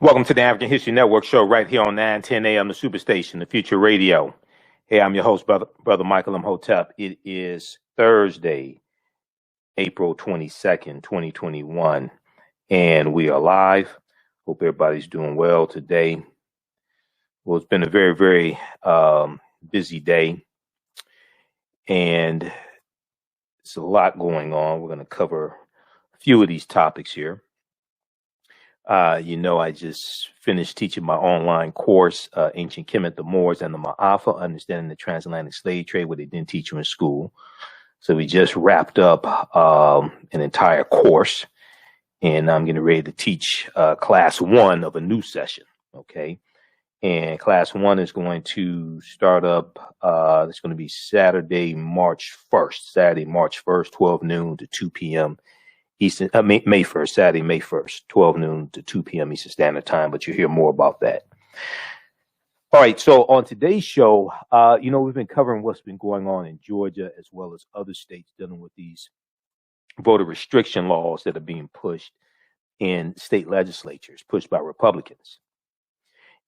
Welcome to the African History Network show right here on 910 AM, the Superstation, the Future Radio. Hey, I'm your host, Brother Michael Imhotep. It is Thursday, April 22nd, 2021, and we are live. Hope everybody's doing well today. Well, it's been a very, very busy day, and it's a lot going on. We're going to cover a few of these topics here. I just finished teaching my online course, Ancient Kemet, the Moors, and the Maafa, Understanding the Transatlantic Slave Trade, what they didn't teach you in school. So we just wrapped up an entire course, and I'm getting ready to teach class 1 of a new session, okay? And class 1 is going to start up, it's going to be Saturday, March 1st, 12 noon to 2 p.m. Eastern, May 1st, Saturday, May 1st, 12 noon to 2 p.m. Eastern Standard Time, but you'll hear more about that. All right, so on today's show, we've been covering what's been going on in Georgia as well as other states dealing with these voter restriction laws that are being pushed in state legislatures, pushed by Republicans.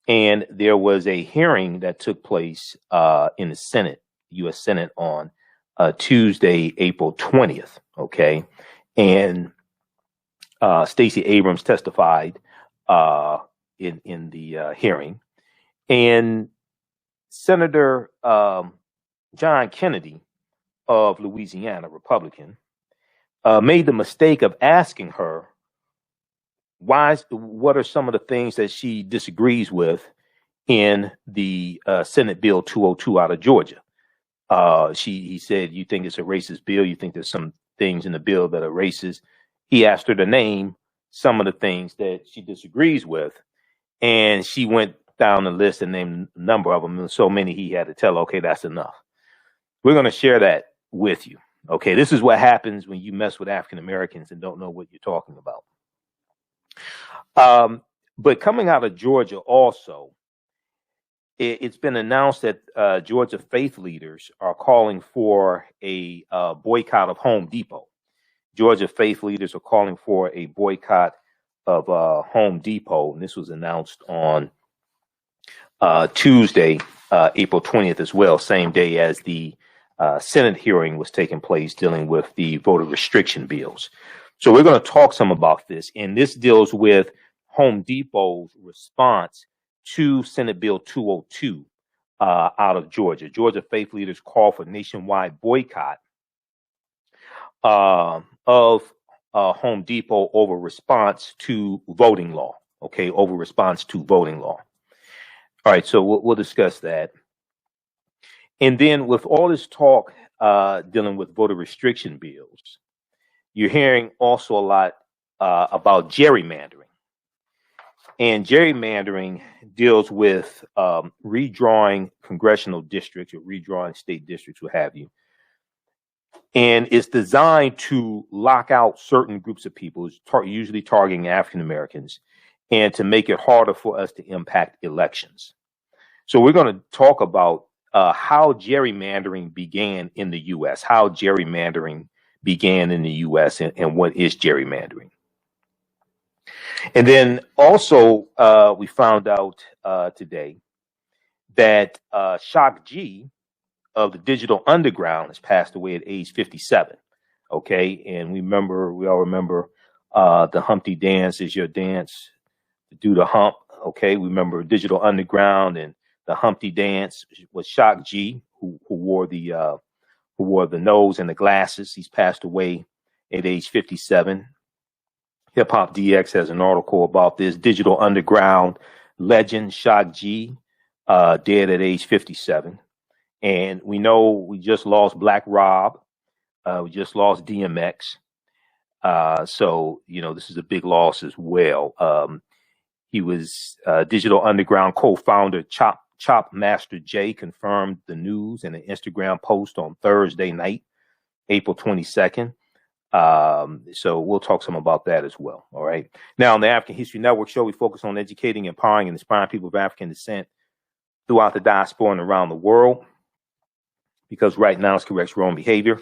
And there was a hearing that took place in the Senate, U.S. Senate, on Tuesday, April 20th, okay? And Stacey Abrams testified in the hearing. And Senator John Kennedy of Louisiana, Republican, made the mistake of asking her what are some of the things that she disagrees with in the Senate Bill 202 out of Georgia. He said, you think it's a racist bill? You think there's some things in the bill that are racist? He asked her to name some of the things that she disagrees with, and she went down the list and named a number of them, and so many he had to tell, okay, that's enough. We're going to share that with you. Okay, this is what happens when you mess with African Americans and don't know what you're talking about. But coming out of Georgia also, it's been announced that Georgia faith leaders are calling for a boycott of Home Depot. Georgia faith leaders are calling for a boycott of Home Depot, and this was announced on Tuesday, April 20th as well, same day as the Senate hearing was taking place dealing with the voter restriction bills. So we're going to talk some about this, and this deals with Home Depot's response to Senate Bill 202 out of Georgia. Georgia faith leaders call for nationwide boycott of Home Depot over response to voting law. Okay, over response to voting law. All right, so we'll discuss that. And then with all this talk dealing with voter restriction bills, you're hearing also a lot about gerrymandering. And gerrymandering deals with redrawing congressional districts or redrawing state districts, what have you. And it's designed to lock out certain groups of people, usually targeting African Americans, and to make it harder for us to impact elections. So we're going to talk about how gerrymandering began in the U.S., how gerrymandering began in the U.S., and what is gerrymandering. And then also, we found out today that Shock G of the Digital Underground has passed away at age 57. Okay, and we all remember the Humpty Dance is your dance, do the hump. Okay, we remember Digital Underground and the Humpty Dance was Shock G, who wore the nose and the glasses. He's passed away at age 57. Hip Hop DX has an article about this. Digital Underground legend Shock G, dead at age 57. And we know we just lost Black Rob. We just lost DMX. So, this is a big loss as well. He was Digital Underground co-founder Chop Master J confirmed the news in an Instagram post on Thursday night, April 22nd. So we'll talk some about that as well. All right. Now on the African History Network show, we focus on educating, empowering, and inspiring people of African descent throughout the diaspora and around the world. Because right now it's corrects wrong behavior.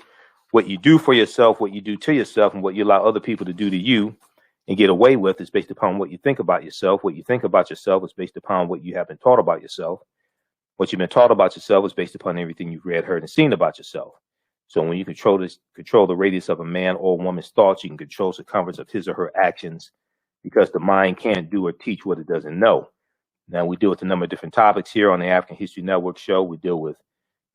What you do for yourself, what you do to yourself, and what you allow other people to do to you and get away with is based upon what you think about yourself. What you think about yourself is based upon what you have been taught about yourself. What you've been taught about yourself is based upon everything you've read, heard, and seen about yourself. So when you control the radius of a man or woman's thoughts, you can control the circumference of his or her actions, because the mind can't do or teach what it doesn't know. Now, we deal with a number of different topics here on the African History Network show. We deal with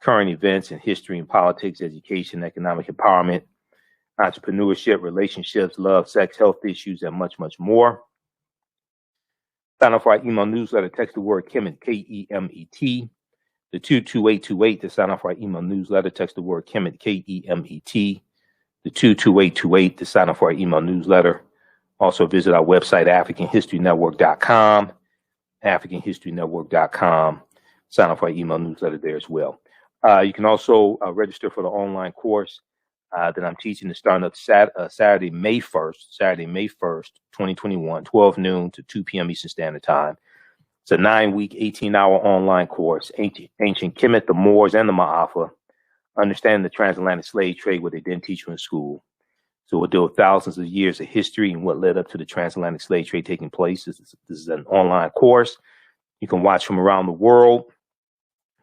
current events in history and politics, education, economic empowerment, entrepreneurship, relationships, love, sex, health issues, and much, much more. Sign up for our email newsletter. Text the word Kemet, Kemet, the 22828 to sign up for our email newsletter. Text the word Kemet, Kemet, the 22828 to sign up for our email newsletter. Also visit our website, AfricanHistoryNetwork.com, AfricanHistoryNetwork.com. Sign up for our email newsletter there as well. You can also register for the online course that I'm teaching to start up Saturday, May 1st, 2021, 12 noon to 2 p.m. Eastern Standard Time. It's a 9-week, 18-hour online course, Ancient Kemet, the Moors, and the Maafa, understanding the transatlantic slave trade, what they didn't teach you in school. So we'll deal with thousands of years of history and what led up to the transatlantic slave trade taking place. This is an online course. You can watch from around the world.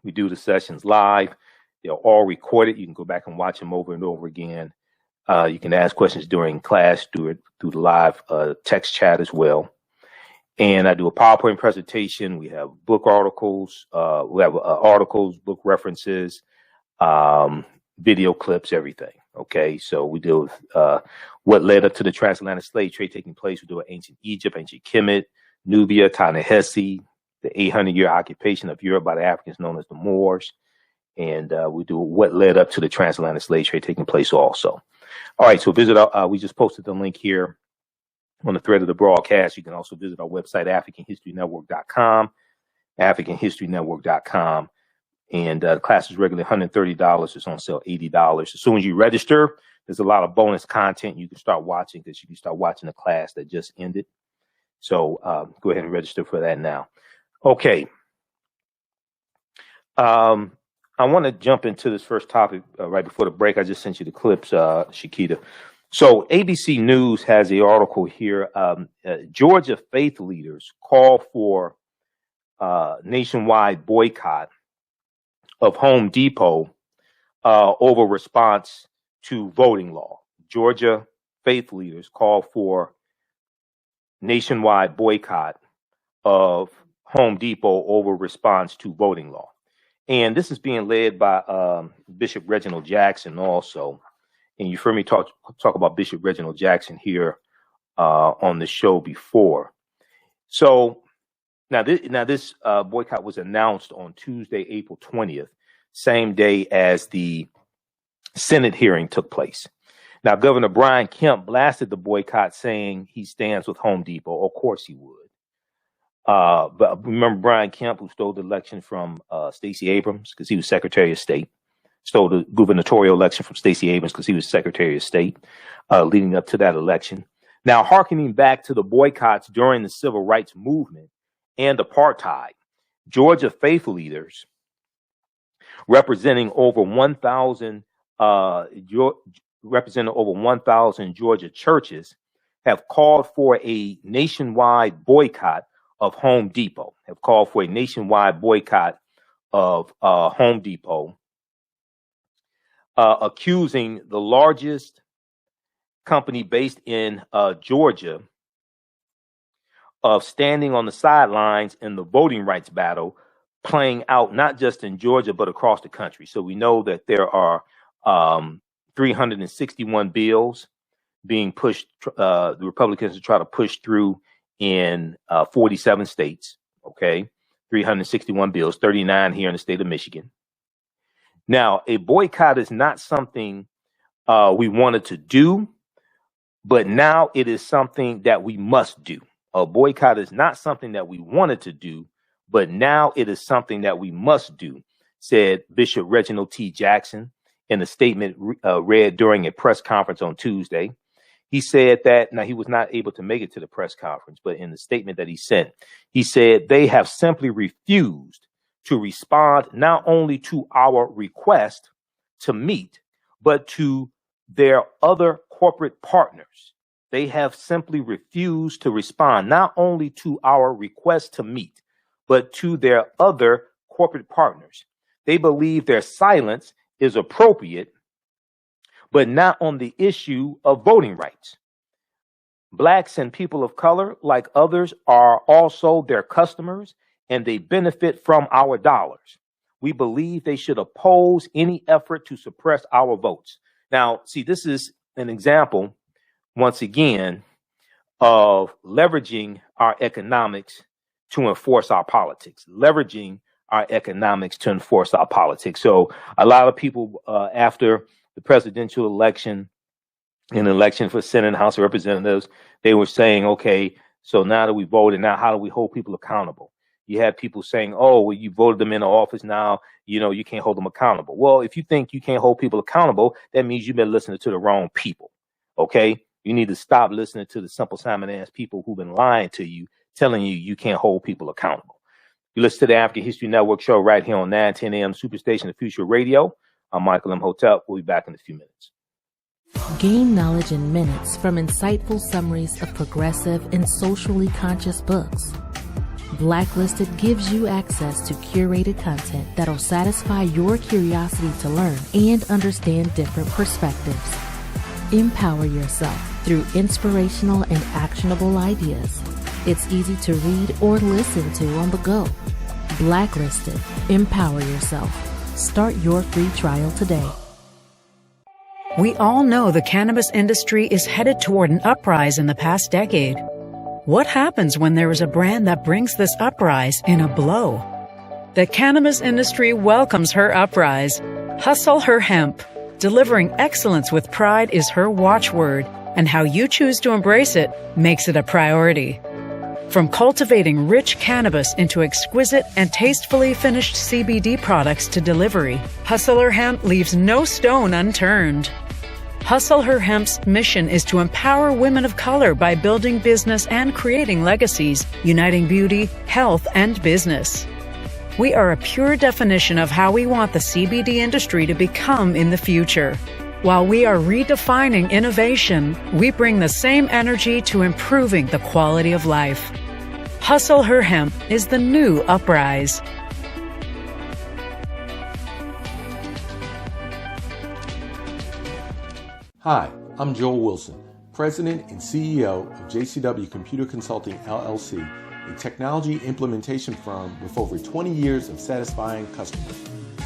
We do the sessions live. They're all recorded. You can go back and watch them over and over again. You can ask questions during class through the live text chat as well. And I do a PowerPoint presentation. We have book articles. We have articles, book references, video clips, everything. Okay, so we deal with what led up to the transatlantic slave trade taking place. We do ancient Egypt, ancient Kemet, Nubia, Ta-Nehisi, the 800-year occupation of Europe by the Africans known as the Moors. And we do what led up to the transatlantic slave trade taking place also. All right, so visit we just posted the link here on the thread of the broadcast. You can also visit our website, AfricanHistoryNetwork.com, AfricanHistoryNetwork.com. And the class is regularly $130. It's on sale $80. As soon as you register, there's a lot of bonus content you can start watching, because you can start watching the class that just ended. So go ahead and register for that now. Okay. I want to jump into this first topic right before the break. I just sent you the clips, Shakita. So ABC News has an article here. Georgia faith leaders call for nationwide boycott of Home Depot over response to voting law. Georgia faith leaders call for nationwide boycott of Home Depot over response to voting law. And this is being led by Bishop Reginald Jackson also. And you've heard me talk about Bishop Reginald Jackson here on the show before. So now this boycott was announced on Tuesday, April 20th, same day as the Senate hearing took place. Now, Governor Brian Kemp blasted the boycott, saying he stands with Home Depot. Of course he would. But remember Brian Kemp, who stole the election from Stacey Abrams because he was Secretary of State, stole the gubernatorial election from Stacey Abrams because he was Secretary of State, leading up to that election. Now, hearkening back to the boycotts during the civil rights movement and apartheid, Georgia faith leaders representing over 1,000 Georgia churches have called for a nationwide boycott of Home Depot, Home Depot, accusing the largest company based in Georgia of standing on the sidelines in the voting rights battle playing out not just in Georgia, but across the country. So we know that there are 361 bills being pushed, the Republicans are trying to push through in 47 states, okay? 361 bills, 39 here in the state of Michigan. Now, a boycott is not something we wanted to do, but now it is something that we must do. A boycott is not something that we wanted to do, but now it is something that we must do, said Bishop Reginald T. Jackson in a statement read during a press conference on Tuesday. He said that, now he was not able to make it to the press conference, but in the statement that he sent, he said they have simply refused to respond not only to our request to meet, but to their other corporate partners They have simply refused to respond, not only to our request to meet, but to their other corporate partners. They believe their silence is appropriate, but not on the issue of voting rights. Blacks and people of color, like others, are also their customers, and they benefit from our dollars. We believe they should oppose any effort to suppress our votes. Now, see, this is an example, once again, of leveraging our economics to enforce our politics, leveraging our economics to enforce our politics. So a lot of people after the presidential election, an election for Senate and House of Representatives, they were saying, okay, so now that we voted, now how do we hold people accountable? You had people saying, oh, well, you voted them into office now, you can't hold them accountable. Well, if you think you can't hold people accountable, that means you've been listening to the wrong people, okay? You need to stop listening to the simple Simon-ass people who've been lying to you, telling you you can't hold people accountable. You listen to the African History Network show right here on 910 AM Superstation of Future Radio. I'm Michael Imhotep. We'll be back in a few minutes. Gain knowledge in minutes from insightful summaries of progressive and socially conscious books. Blacklisted gives you access to curated content that'll satisfy your curiosity to learn and understand different perspectives. Empower yourself through inspirational and actionable ideas. It's easy to read or listen to on the go. Blacklisted. Empower yourself. Start your free trial today. We all know the cannabis industry is headed toward an uprise in the past decade. What happens when there is a brand that brings this uprise in a blow? The cannabis industry welcomes her uprise. Hustle her hemp. Delivering excellence with pride is her watchword, and how you choose to embrace it makes it a priority. From cultivating rich cannabis into exquisite and tastefully finished CBD products to delivery, Hustle Her Hemp leaves no stone unturned. Hustle Her Hemp's mission is to empower women of color by building business and creating legacies, uniting beauty, health, and business. We are a pure definition of how we want the CBD industry to become in the future. While we are redefining innovation, we bring the same energy to improving the quality of life. Hustle Her Hemp is the new uprise. Hi, I'm Joel Wilson, President and CEO of JCW Computer Consulting LLC, a technology implementation firm with over 20 years of satisfying customers.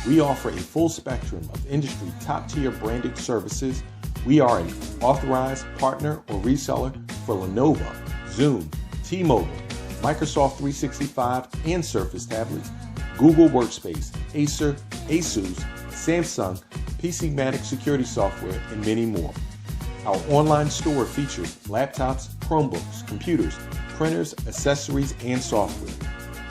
We offer a full spectrum of industry top-tier branded services. We are an authorized partner or reseller for Lenovo, Zoom, T-Mobile, Microsoft 365 and Surface tablets, Google Workspace, Acer, Asus, Samsung, PCmatic security software, and many more. Our online store features laptops, Chromebooks, computers, printers, accessories, and software.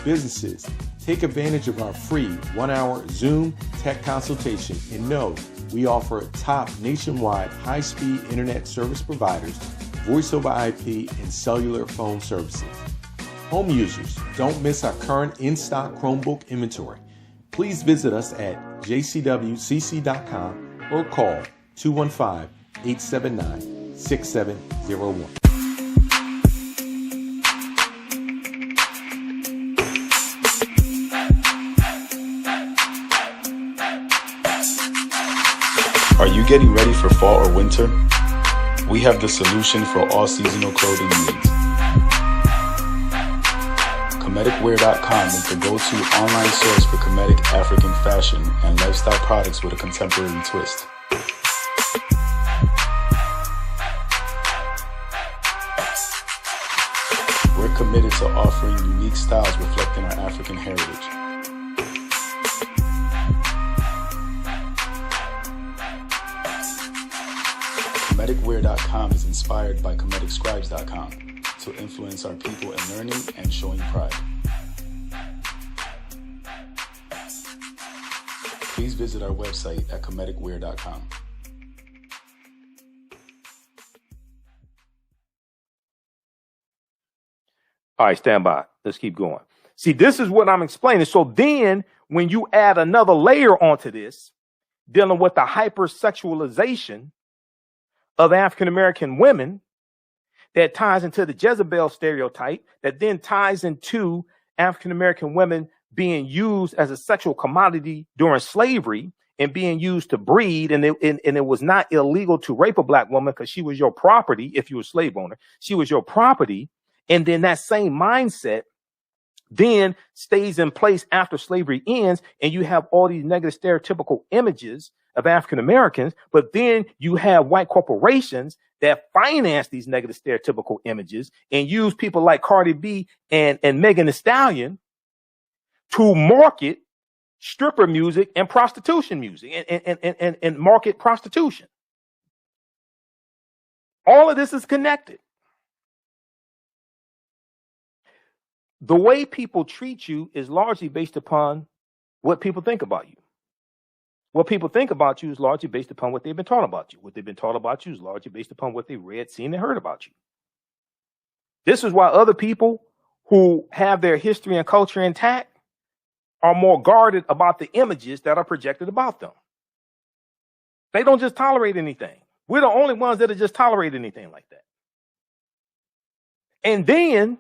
Businesses, take advantage of our free 1-hour Zoom tech consultation and know we offer top nationwide high-speed internet service providers, voice over IP, and cellular phone services. Home users, don't miss our current in-stock Chromebook inventory. Please visit us at jcwcc.com or call 215-879-6701. Are you getting ready for fall or winter? We have the solution for all seasonal clothing needs. Kemeticwear.com is the go-to online source for Kemetic African fashion and lifestyle products with a contemporary twist. We're committed to offering unique styles reflecting our African heritage. Kemeticwear.com is inspired by KemeticScribes.com to influence our people in learning and showing pride. Please visit our website at Kemeticwear.com. All right, stand by. Let's keep going. See, this is what I'm explaining. So then when you add another layer onto this, dealing with the hypersexualization of African-American women, that ties into the Jezebel stereotype, that then ties into African-American women being used as a sexual commodity during slavery and being used to breed. And it was not illegal to rape a black woman because she was your property. If you were a slave owner, she was your property. And then that same mindset then stays in place after slavery ends, and you have all these negative stereotypical images of African Americans, but then you have white corporations that finance these negative stereotypical images and use people like Cardi B and Megan Thee Stallion to market stripper music and prostitution music and market prostitution. All of this is connected. The way people treat you is largely based upon what people think about you. What people think about you is largely based upon what they've been taught about you. What they've been taught about you is largely based upon what they read, seen, and heard about you. This is why other people who have their history and culture intact are more guarded about the images that are projected about them. They don't just tolerate anything. We're the only ones that just tolerate anything like that. And then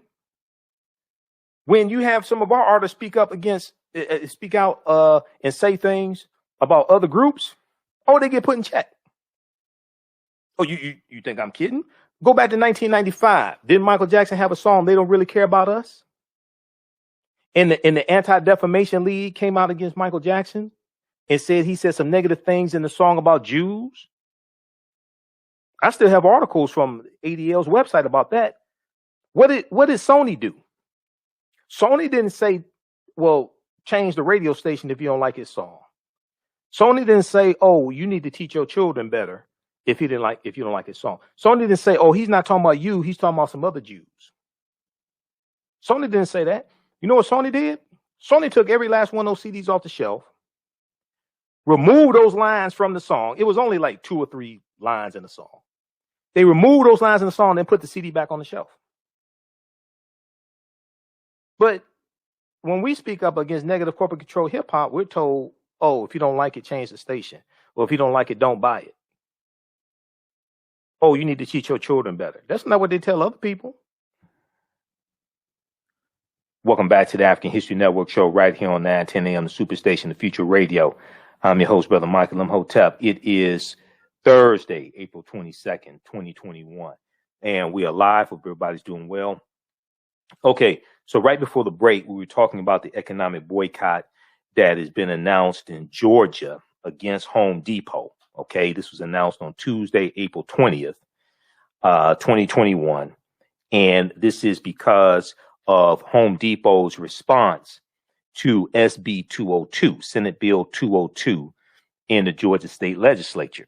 when you have some of our artists speak out and say things about other groups, they get put in check. Oh, you think I'm kidding? Go back to 1995. Didn't Michael Jackson have a song, They Don't Really Care About Us? And the Anti-Defamation League came out against Michael Jackson and said he said some negative things in the song about Jews. I still have articles from ADL's website about that. What did Sony do? Sony didn't say, well, change the radio station if you don't like his song. Sony didn't say, oh, you need to teach your children better if you don't like his song. Sony didn't say, oh, he's not talking about you, he's talking about some other Jews. Sony didn't say that. You know what Sony did? Sony took every last one of those CDs off the shelf, removed those lines from the song. It was only like 2 or 3 lines in the song. They removed those lines in the song and then put the CD back on the shelf. But when we speak up against negative corporate control hip hop, we're told, oh, if you don't like it, change the station. Or if you don't like it, don't buy it. Oh, you need to teach your children better. That's not what they tell other people. Welcome back to the African History Network show right here on 910 AM, the Superstation, the Future Radio. I'm your host, Brother Michael Imhotep. It is Thursday, April 22nd, 2021. And we are live. Hope everybody's doing well. Okay, so right before the break, we were talking about the economic boycott that has been announced in Georgia against Home Depot. Okay, this was announced on Tuesday, April 20th, 2021. And this is because of Home Depot's response to SB 202, Senate Bill 202 in the Georgia State Legislature.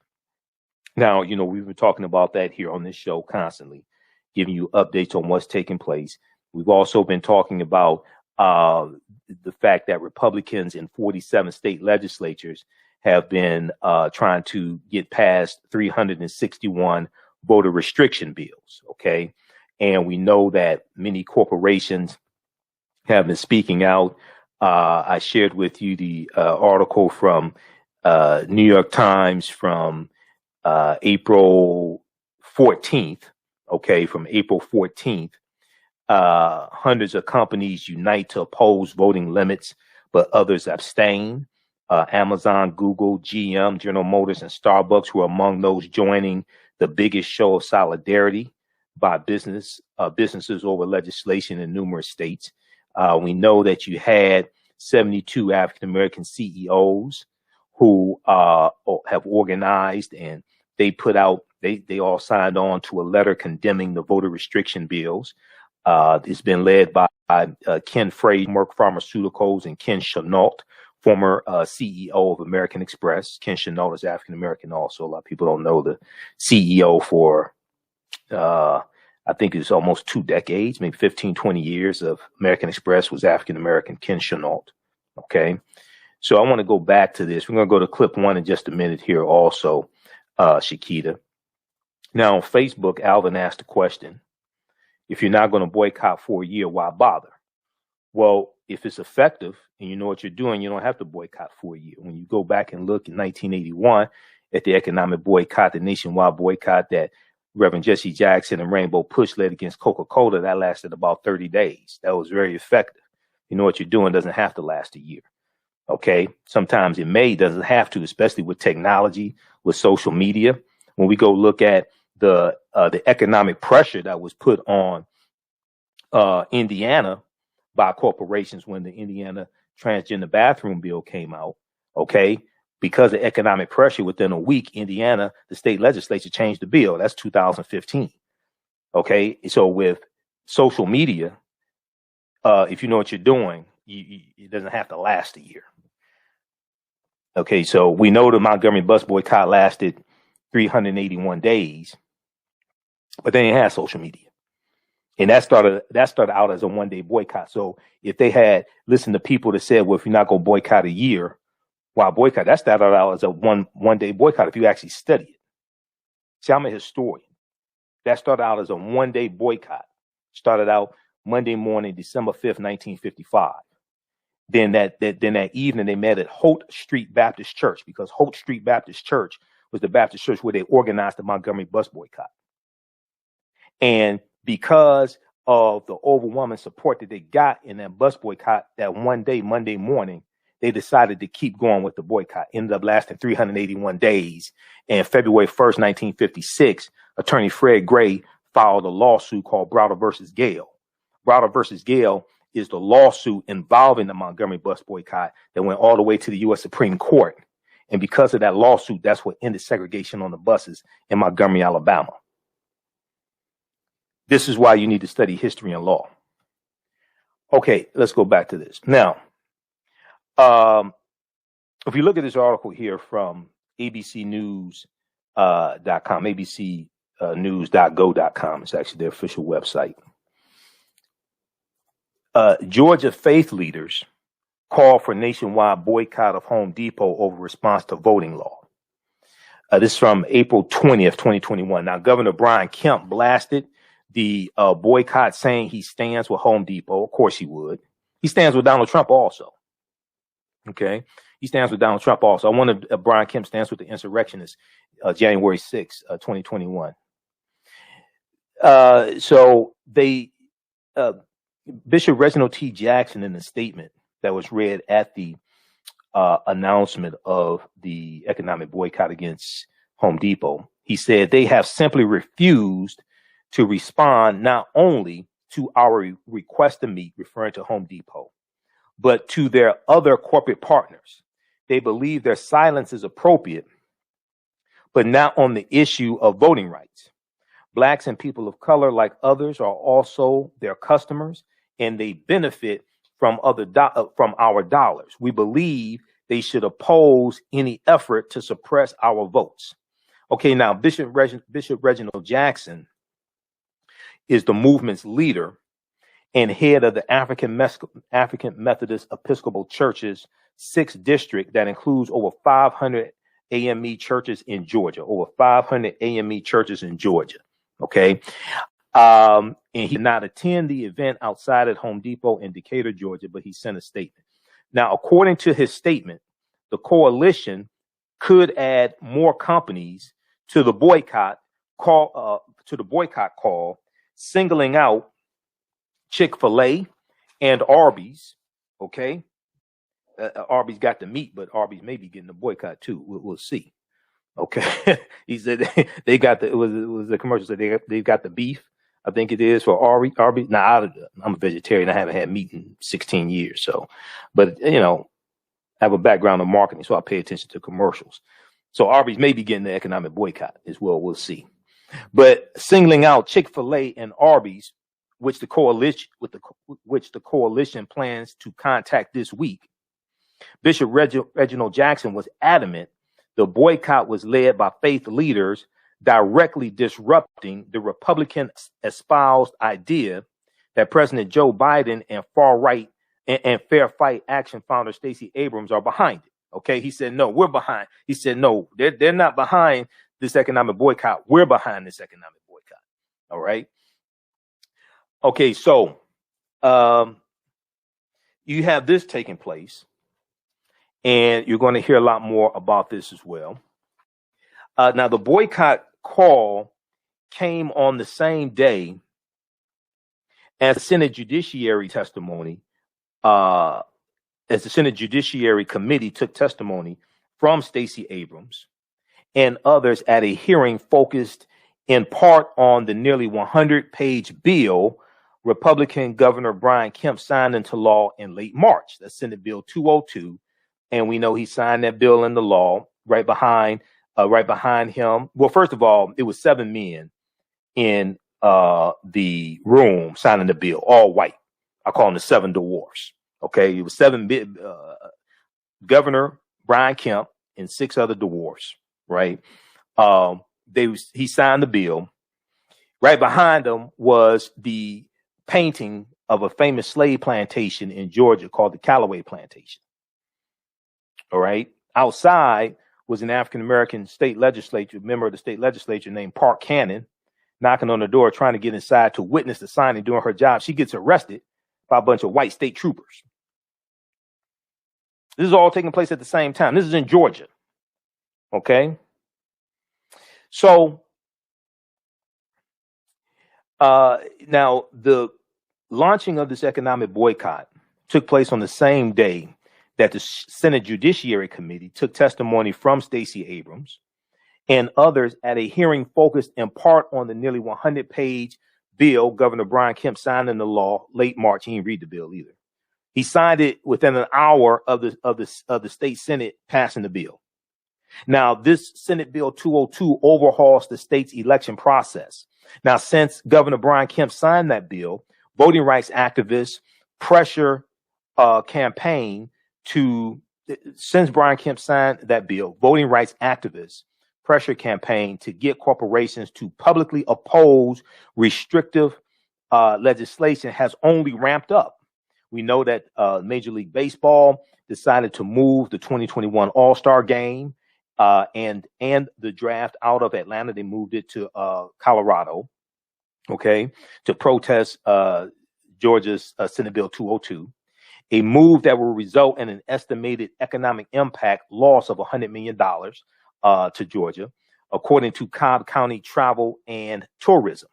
Now, you know, we've been talking about that here on this show constantly, giving you updates on what's taking place. We've also been talking about the fact that Republicans in 47 state legislatures have been trying to get past 361 voter restriction bills. Okay. And we know that many corporations have been speaking out. I shared with you the article from New York Times from April 14th. Okay. From April 14th. Hundreds of companies unite to oppose voting limits, but others abstain. Amazon, Google, GM, General Motors, and Starbucks were among those joining the biggest show of solidarity by businesses over legislation in numerous states. We know that you had 72 African-American CEOs who have organized, and they put out, they all signed on to a letter condemning the voter restriction bills. It's been led by Ken Frey, Merck Pharmaceuticals, and Ken Chenault, former CEO of American Express. Ken Chenault is African-American also. A lot of people don't know the CEO for, I think it's almost 2 decades, maybe 15, 20 years of American Express was African-American, Ken Chenault. Okay. So I want to go back to this. We're going to go to clip 1 in just a minute here also, Shakita. Now on Facebook, Alvin asked a question. If you're not going to boycott for a year, why bother? Well, if it's effective and you know what you're doing, you don't have to boycott for a year. When you go back and look in 1981 at the economic boycott, the nationwide boycott that Reverend Jesse Jackson and Rainbow Push led against Coca-Cola, that lasted about 30 days. That was very effective. You know what you're doing doesn't have to last a year. Okay. Sometimes it doesn't have to, especially with technology, with social media. When we go look at the economic pressure that was put on Indiana by corporations when the Indiana transgender bathroom bill came out. Okay. Because of economic pressure, within a week, Indiana, the state legislature changed the bill. That's 2015. Okay. So with social media, if you know what you're doing, it doesn't have to last a year. Okay. So we know the Montgomery bus boycott lasted 381 days, but they didn't have social media. And that started out as a one-day boycott. So if they had listened to people that said, well, if you're not going to boycott a year, why boycott? That started out as a one-day boycott if you actually study it. See, I'm a historian. That started out as a one-day boycott. Started out Monday morning, December 5th, 1955. Then that evening they met at Holt Street Baptist Church, because Holt Street Baptist Church was the Baptist church where they organized the Montgomery bus boycott. And because of the overwhelming support that they got in that bus boycott that one day, Monday morning, they decided to keep going with the boycott. Ended up lasting 381 days. And February 1st, 1956, attorney Fred Gray filed a lawsuit called Browder versus Gale. Browder versus Gale is the lawsuit involving the Montgomery bus boycott that went all the way to the U.S. Supreme Court. And because of that lawsuit, that's what ended segregation on the buses in Montgomery, Alabama. This is why you need to study history and law. Okay, let's go back to this. Now, if you look at this article here from abcnews.com, abcnews.go.com, it's actually their official website. Georgia faith leaders call for nationwide boycott of Home Depot over response to voting law. This is from April 20th, 2021. Now, Governor Brian Kemp blasted the boycott, saying he stands with Home Depot. Of course he would. He stands with Donald Trump also. Okay. He stands with Donald Trump also. I wanted Brian Kemp stands with the insurrectionists, January 6th, 2021. So they, Bishop Reginald T. Jackson, in a statement that was read at the announcement of the economic boycott against Home Depot, he said they have simply refused to respond not only to our request to meet, referring to Home Depot, but to their other corporate partners. They believe their silence is appropriate, but not on the issue of voting rights. Blacks and people of color, like others, are also their customers, and they benefit from from our dollars. We believe they should oppose any effort to suppress our votes. Okay, now Bishop Reginald Jackson is the movement's leader and head of the African Methodist Episcopal Church's 6th district that includes over 500 AME churches in Georgia, Okay. And he did not attend the event outside at Home Depot in Decatur, Georgia, but he sent a statement. Now, according to his statement, the coalition could add more companies to the boycott call, singling out Chick-fil-A and Arby's. Okay. Arby's got the meat, but Arby's may be getting the boycott too. We'll see. Okay. He said they got it was a commercial. So they've got the beef. I think it is for Arby's. Now I'm a vegetarian. I haven't had meat in 16 years. So, but I have a background in marketing, so I pay attention to commercials. So Arby's may be getting the economic boycott as well. We'll see. But singling out Chick-fil-A and Arby's, which the coalition plans to contact this week, Bishop Reginald Jackson was adamant the boycott was led by faith leaders directly disrupting the Republican espoused idea that President Joe Biden and far-right and Fair Fight Action founder Stacey Abrams are behind it. Okay, he said, no, we're behind. He said, no, they're not behind this economic boycott. We're behind this economic boycott. All right. Okay, so you have this taking place, and you're going to hear a lot more about this as well. Now, the boycott call came on the same day as the Senate Judiciary testimony, as the Senate Judiciary Committee took testimony from Stacey Abrams and others at a hearing focused in part on the nearly 100-page bill Republican Governor Brian Kemp signed into law in late March. That's Senate Bill 202, and we know he signed that bill into law. Right behind him. Well, first of all, it was 7 men in the room signing the bill, all white. I call them the 7 dwarfs. Okay, it was 7 Governor Brian Kemp and 6 other dwarfs. Right. He signed the bill. Right behind them was the painting of a famous slave plantation in Georgia called the Callaway Plantation. All right. Outside was an African-American member of the state legislature named Park Cannon, knocking on the door, trying to get inside to witness the signing doing her job. She gets arrested by a bunch of white state troopers. This is all taking place at the same time. This is in Georgia. Okay. So now the launching of this economic boycott took place on the same day that the Senate Judiciary Committee took testimony from Stacey Abrams and others at a hearing focused in part on the nearly 100-page bill Governor Brian Kemp signed into law late March. He didn't read the bill either. He signed it within an hour of the state Senate passing the bill. Now, this Senate Bill 202 overhauls the state's election process. Now, since Governor Brian Kemp signed that bill, voting rights activists pressure campaign to, since Brian Kemp signed that bill, voting rights activists pressure campaign to get corporations to publicly oppose restrictive legislation has only ramped up. We know that Major League Baseball decided to move the 2021 All-Star Game and the draft out of Atlanta. They moved it to Colorado, okay, to protest Georgia's Senate Bill 202. A move that will result in an estimated economic impact loss of $100 million to Georgia, according to Cobb County Travel and Tourism.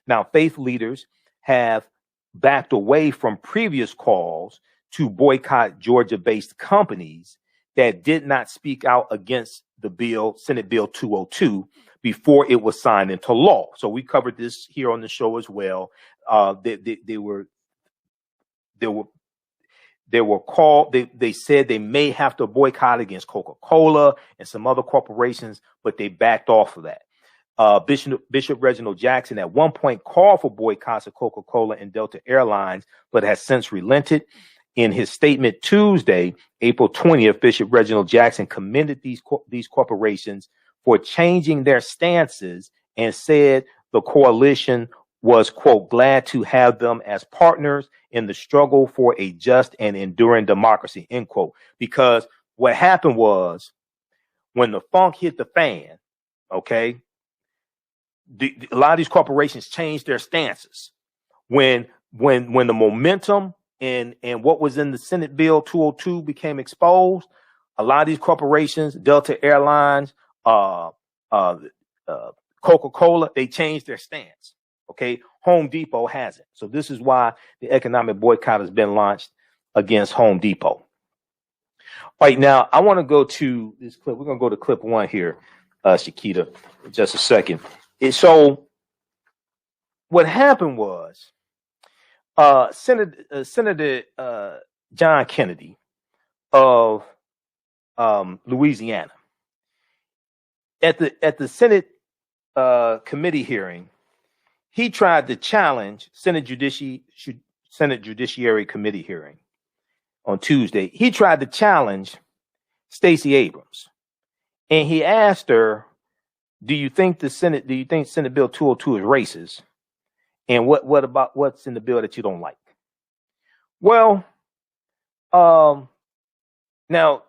Now, faith leaders have backed away from previous calls to boycott Georgia-based companies that did not speak out against the bill, Senate Bill 202, before it was signed into law. So we covered this here on the show as well. They said they may have to boycott against Coca-Cola and some other corporations, but they backed off of that. Bishop Reginald Jackson at one point called for boycotts of Coca-Cola and Delta Airlines, but has since relented. In his statement Tuesday, April 20th, Bishop Reginald Jackson commended these corporations for changing their stances and said the coalition was, quote, glad to have them as partners in the struggle for a just and enduring democracy, end quote. Because what happened was when the funk hit the fan, okay, a lot of these corporations changed their stances. When the momentum and what was in the Senate Bill 202 became exposed, a lot of these corporations, Delta Airlines, Coca-Cola, they changed their stance. Okay, Home Depot hasn't. So this is why the economic boycott has been launched against Home Depot. Right now, I want to go to this clip. We're going to go to clip 1 here, Shakita, in just a second. So what happened was Senator John Kennedy of Louisiana at the Senate committee hearing, he tried to challenge Senate Judiciary Committee hearing on Tuesday. He tried to challenge Stacey Abrams, and he asked her, do you think Senate Bill 202 is racist? And what about what's in the bill that you don't like? Well, now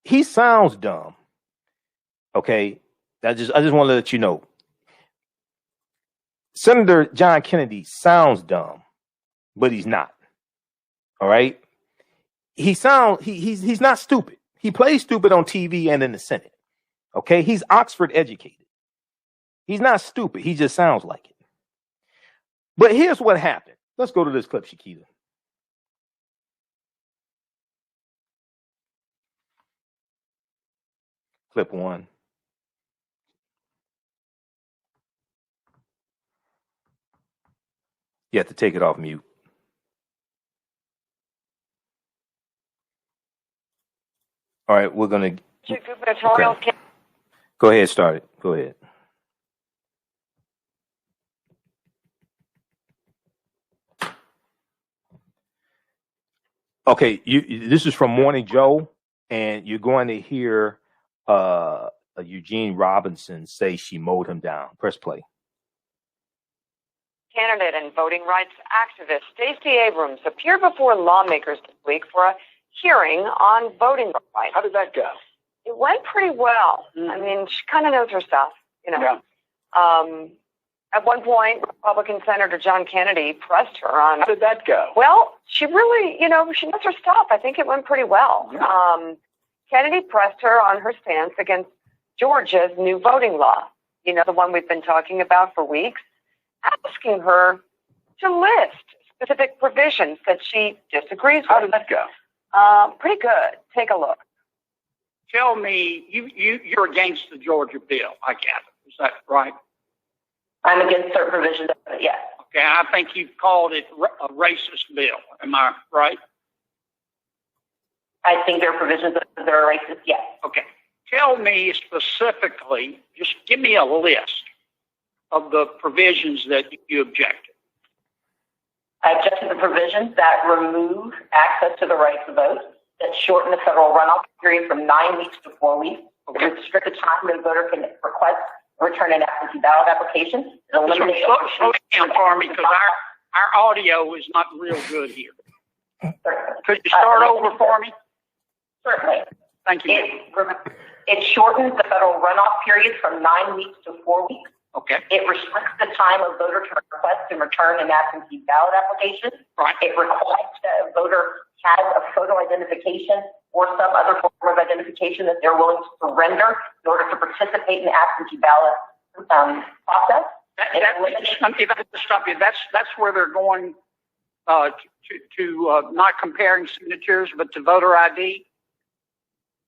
he sounds dumb. Okay, I just want to let you know. Senator John Kennedy sounds dumb, but he's not. All right, he's not stupid. He plays stupid on TV and in the Senate. Okay, he's Oxford educated. He's not stupid. He just sounds like it. But here's what happened. Let's go to this clip, Shakita. Clip 1. You have to take it off mute. All right, we're going to... Gubernatorial okay. Go ahead, start it. Go ahead. Okay, this is from Morning Joe, and you're going to hear Eugene Robinson say she mowed him down. Press play. Candidate and voting rights activist Stacey Abrams appeared before lawmakers this week for a hearing on voting rights. How did that go? It went pretty well. Mm-hmm. I mean, she kind of knows her stuff, you know. Yeah. At one point, Republican Senator John Kennedy pressed her on... How did that go? Well, she really, you know, she knows her stuff. I think it went pretty well. Yeah. Kennedy pressed her on her stance against Georgia's new voting law, you know, the one we've been talking about for weeks, asking her to list specific provisions that she disagrees with. How did that go? Pretty good. Take a look. Tell me, you're against the Georgia bill, I gather. Is that right? I'm against certain provisions of it, yes. Okay, I think you called it a racist bill. Am I right? I think there are provisions that are racist, yes. Okay. Tell me specifically, just give me a list of the provisions that you objected. I object to the provisions that remove access to the right to vote, that shorten the federal runoff period from 9 weeks to 4 weeks, that restrict the time that a voter can request return an absentee ballot application. Slow down for me, because our audio is not real good here. Certainly. Could you start over for me? Certainly. Thank you. It shortens the federal runoff period from 9 weeks to 4 weeks. Okay. It restricts the time a voter can request and return an absentee ballot application. Right. It requires that a voter has a photo identification or some other form of identification that they're willing to surrender in order to participate in the absentee ballot process. That's where they're going to not comparing signatures, but to voter ID?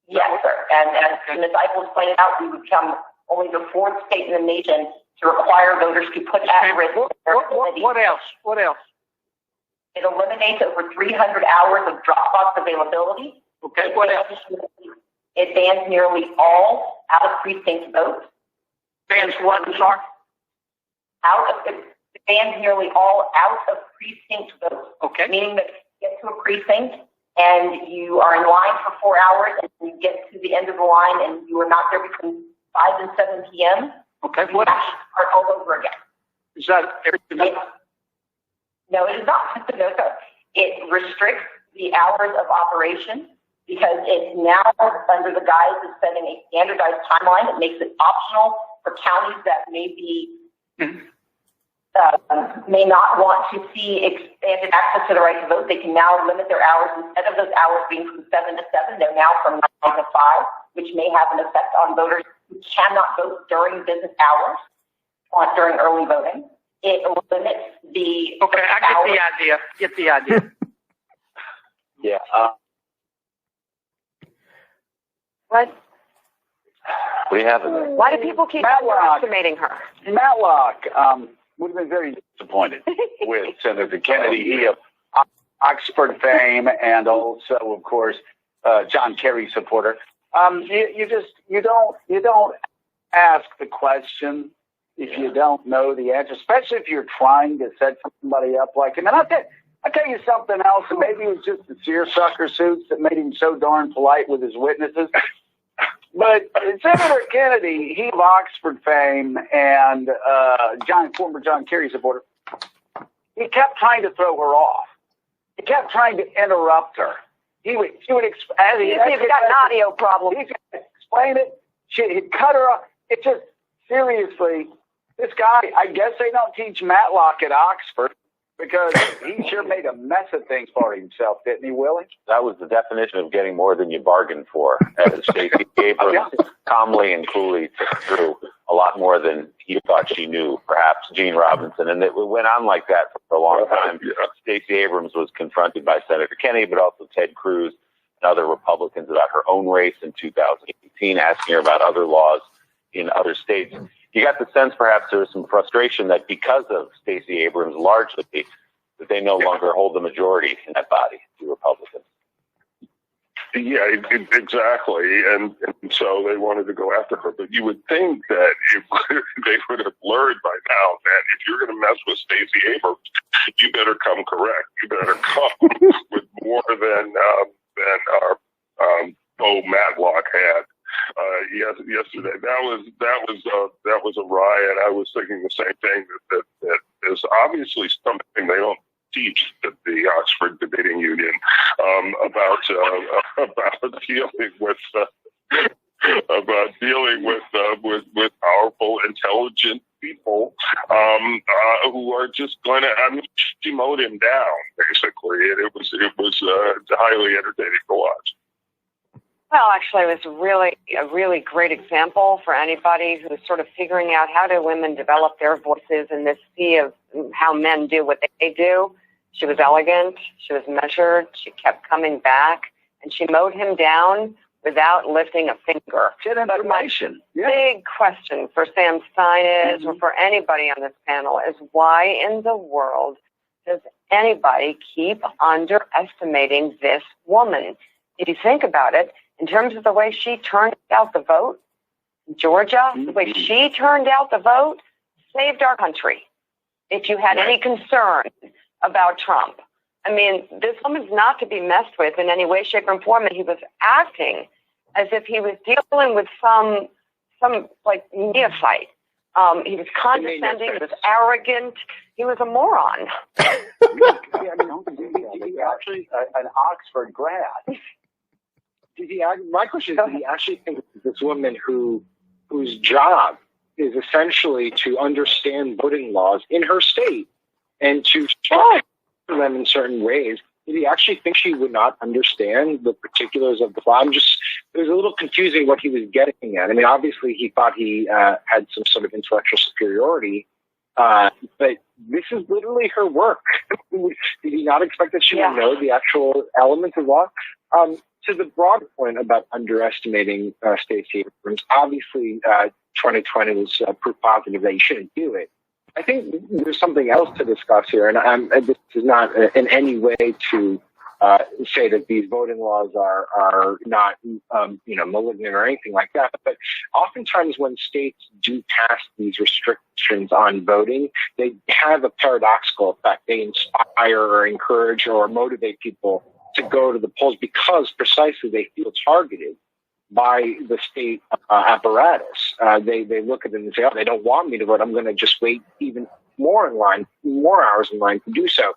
Yes, sir. And as Ms. Eichels pointed out, we would become only the fourth state in the nation to require voters to put at risk their identity. What else? What else? It eliminates over 300 hours of drop-box availability. Okay, what else? It bans nearly all out-of-precinct votes. Bans what, I'm sorry? It bans nearly all out-of-precinct votes. Okay. Meaning that you get to a precinct and you are in line for 4 hours and you get to the end of the line and you are not there between 5 and 7 p.m. Okay, what else? Start all over again. Is that everything? No, it is not. No, sir. It restricts the hours of operation because it's now under the guise of setting a standardized timeline. It makes it optional for counties that may be may not want to see expanded access to the right to vote. They can now limit their hours. Instead of those hours being from 7 to 7, they're now from 9 to 5, which may have an effect on voters who cannot vote during business hours during early voting. It limits the... Okay, I get the idea. Yeah. What? What do you have in there? Why do people keep underestimating her? Matlock would have been very disappointed with Senator Kennedy. He of Oxford fame and also, of course, John Kerry supporter. You don't ask the question if you don't know the answer, especially if you're trying to set somebody up like him. And I'll tell you something else. Maybe it was just the seersucker suits that made him so darn polite with his witnesses. But Senator Kennedy, he of Oxford fame and former John Kerry supporter, he kept trying to throw her off. He kept trying to interrupt her. He would explain. He's got an audio problem. He'd explain it. He'd cut her off. It just, seriously, this guy, I guess they don't teach Matlock at Oxford. Because he sure made a mess of things for himself, didn't he, Willie? That was the definition of getting more than you bargained for. As Stacey Abrams calmly and coolly took through a lot more than he thought she knew, perhaps Gene Robinson. And it went on like that for a long time. Stacey Abrams was confronted by Senator Kennedy, but also Ted Cruz and other Republicans about her own race in 2018, asking her about other laws in other states. You got the sense perhaps there was some frustration that because of Stacey Abrams largely, that they no longer hold the majority in that body, the Republicans. Yeah, exactly. And so they wanted to go after her. But you would think that they would have learned by now that if you're going to mess with Stacey Abrams, you better come correct. You better come with more than our Matlock had. Yesterday, that was a riot. I was thinking the same thing, that is obviously something they don't teach at the Oxford Debating Union about dealing with powerful, intelligent people who are just going to. I mean, she mowed him down basically, and it was highly entertaining to watch. Well, actually, it was a really great example for anybody who's sort of figuring out how do women develop their voices in this sea of how men do what they do. She was elegant, she was measured, she kept coming back, and she mowed him down without lifting a finger. Good information. Big question for Sam Stein is, or for anybody on this panel, is why in the world does anybody keep underestimating this woman? If you think about it, in terms of the way she turned out the vote, Georgia, the way she turned out the vote, saved our country. If you had any concern about Trump, I mean, this woman's not to be messed with in any way, shape, or form. And he was acting as if he was dealing with some like neophyte. He was condescending. He was arrogant. He was a moron. He actually an Oxford grad. My question is, did he actually think this woman whose job is essentially to understand voting laws in her state and to structure them in certain ways, did he actually think she would not understand the particulars of the law? It was a little confusing what he was getting at. I mean, obviously he thought he had some sort of intellectual superiority, but this is literally her work. Did he not expect that she would know the actual elements of law? To the broader point about underestimating Stacey Abrams, obviously 2020 was proof positive that you shouldn't do it. I think there's something else to discuss here, and this is not in any way to say that these voting laws are not malignant or anything like that. But oftentimes when states do pass these restrictions on voting, they have a paradoxical effect. They inspire or encourage or motivate people to go to the polls because precisely they feel targeted by the state apparatus. They look at it and say, oh, they don't want me to vote. I'm going to just wait even more hours in line to do so.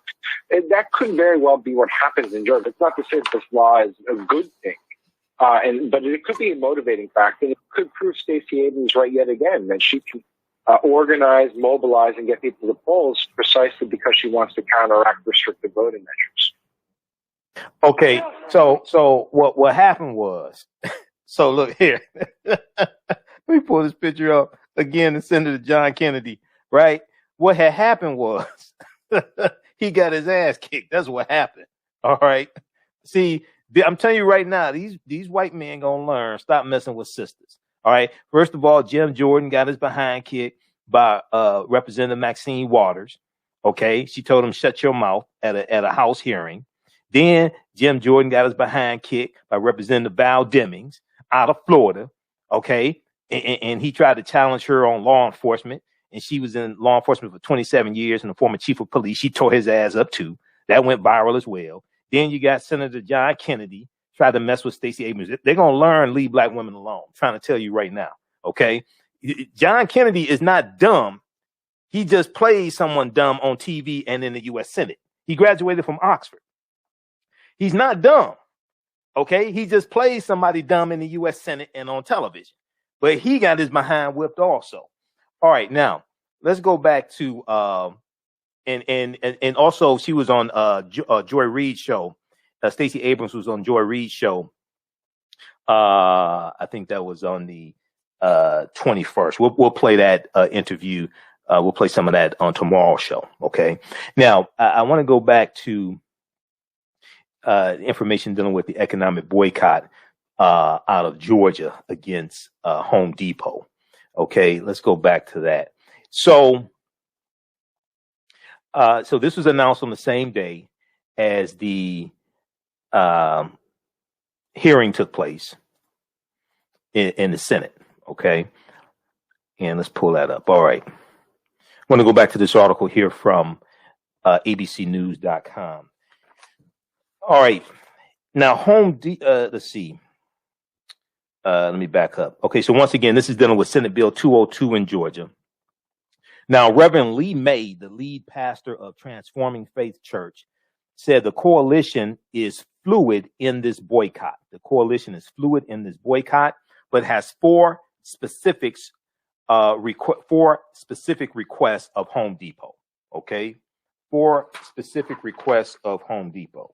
And that could very well be what happens in Georgia. It's not to say that this law is a good thing, but it could be a motivating factor. It could prove Stacey Abrams right yet again, that she can organize, mobilize, and get people to the polls precisely because she wants to counteract restrictive voting measures. Okay, so what happened was, so look here. Let me pull this picture up again. The Senator John Kennedy, right? What had happened was he got his ass kicked. That's what happened. All right. See, I'm telling you right now, these white men gonna learn. Stop messing with sisters. All right. First of all, Jim Jordan got his behind kicked by Representative Maxine Waters. Okay, she told him shut your mouth at a House hearing. Then Jim Jordan got his behind kicked by Representative Val Demings out of Florida. Okay, and he tried to challenge her on law enforcement, and she was in law enforcement for 27 years and the former chief of police. She tore his ass up too. That went viral as well. Then you got Senator John Kennedy tried to mess with Stacey Abrams. They're gonna learn leave black women alone. I'm trying to tell you right now. Okay, John Kennedy is not dumb. He just plays someone dumb on TV and in the U.S. Senate. He graduated from Oxford. He's not dumb. Okay, he just plays somebody dumb in the U.S. Senate and on television. But he got his behind whipped also. All right, now let's go back to and also she was on Joy Reid's show. Stacey Abrams was on Joy Reid's show. I think that was on the 21st. We'll play that interview. We'll play some of that on tomorrow's show. Okay. Now I want to go back to information dealing with the economic boycott out of Georgia against Home Depot. Okay, let's go back to that. So this was announced on the same day as the hearing took place in the Senate. Okay, and let's pull that up. All right, I want to go back to this article here from abcnews.com. All right, now let's see. Let me back up. Okay, so once again, this is dealing with Senate Bill 202 in Georgia. Now, Reverend Lee May, the lead pastor of Transforming Faith Church, said the coalition is fluid in this boycott. The coalition is fluid in this boycott, but has four specific requests of Home Depot. Okay, 4 specific requests of Home Depot.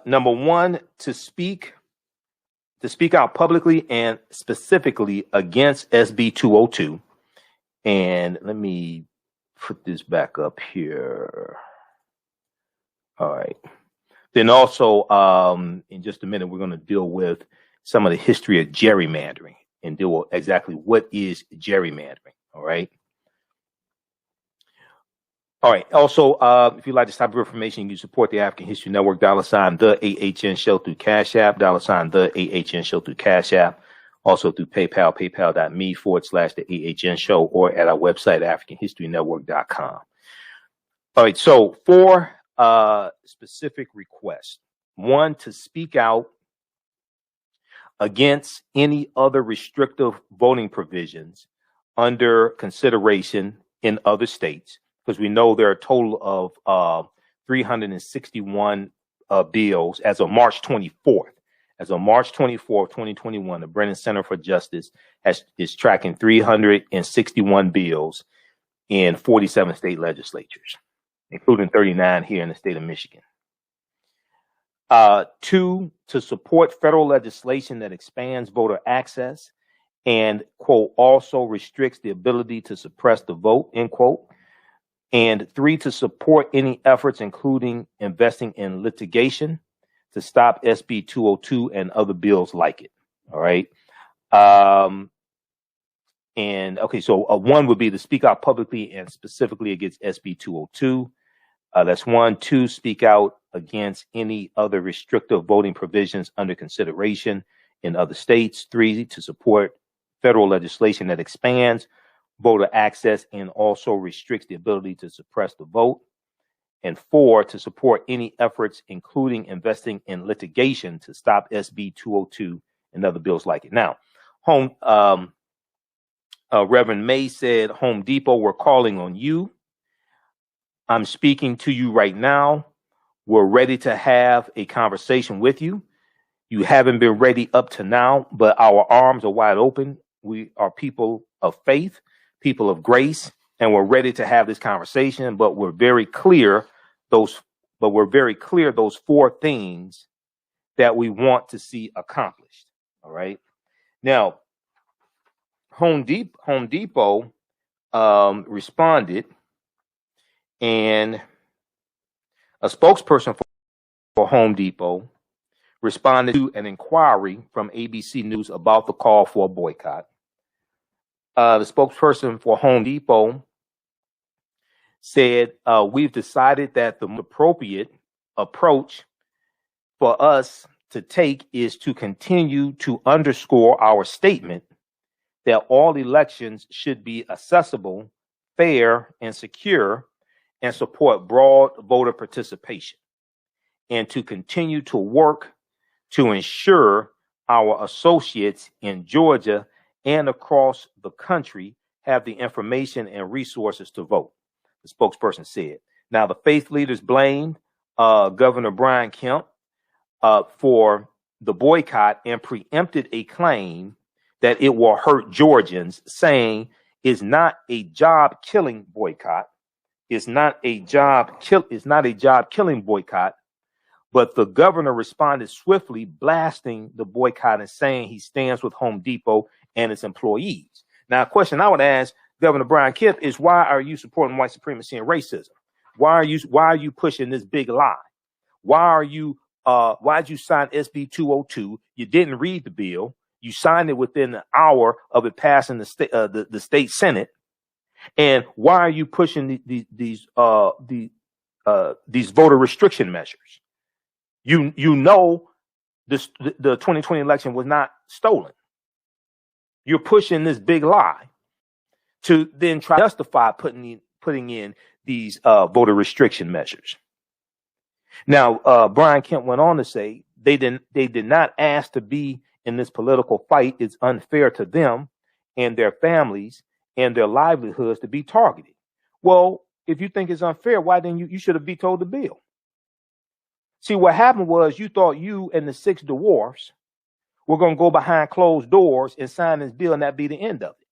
Number 1, to speak out publicly and specifically against SB 202. And let me put this back up here. All right. Then also, in just a minute, we're going to deal with some of the history of gerrymandering and deal with exactly what is gerrymandering. All right. All right. Also, if you like this type of information, you can support the African History Network, $ the AHN Show through Cash App, $ the AHN Show through Cash App, also through PayPal, paypal.me/the AHN Show, or at our website, AfricanHistoryNetwork.com. All right. So 4 specific requests. 1, to speak out against any other restrictive voting provisions under consideration in other states, because we know there are a total of 361 bills as of March 24th. As of March 24th, 2021, the Brennan Center for Justice is tracking 361 bills in 47 state legislatures, including 39 here in the state of Michigan. 2, to support federal legislation that expands voter access and, quote, also restricts the ability to suppress the vote, end quote. And 3, to support any efforts, including investing in litigation, to stop SB 202 and other bills like it. All right. And okay, so 1 would be to speak out publicly and specifically against SB 202. That's 1. 2, speak out against any other restrictive voting provisions under consideration in other states. 3, to support federal legislation that expands voter access and also restricts the ability to suppress the vote. And 4, to support any efforts, including investing in litigation, to stop SB 202 and other bills like it. Now, Reverend May said, Home Depot, we're calling on you. I'm speaking to you right now. We're ready to have a conversation with you. You haven't been ready up to now, but our arms are wide open. We are people of faith, people of grace, and we're ready to have this conversation, but we're very clear those 4 things that we want to see accomplished. All right. Now, Home Depot responded, and a spokesperson for Home Depot responded to an inquiry from ABC News about the call for a boycott. The spokesperson for Home Depot said, we've decided that the appropriate approach for us to take is to continue to underscore our statement that all elections should be accessible, fair, and secure, and support broad voter participation, and to continue to work to ensure our associates in Georgia and across the country have the information and resources to vote, the spokesperson said. Now, the faith leaders blamed Governor Brian Kemp for the boycott and preempted a claim that it will hurt Georgians, saying is not a job killing boycott. It's not a job killing boycott. But the governor responded swiftly, blasting the boycott and saying he stands with Home Depot and its employees. Now, a question I would ask Governor Brian Kemp is, why are you supporting white supremacy and racism? Why are you pushing this big lie? Why'd you sign SB 202? You didn't read the bill. You signed it within an hour of it passing the state Senate. And why are you pushing these voter restriction measures? You know the 2020 election was not stolen. You're pushing this big lie to then try to justify putting in these voter restriction measures. Now, Brian Kemp went on to say they did not ask to be in this political fight. It's unfair to them and their families and their livelihoods to be targeted. Well, if you think it's unfair, why then you should have vetoed the bill? See, what happened was you thought you and the 6 dwarfs were going to go behind closed doors and sign this bill, and that'd be the end of it.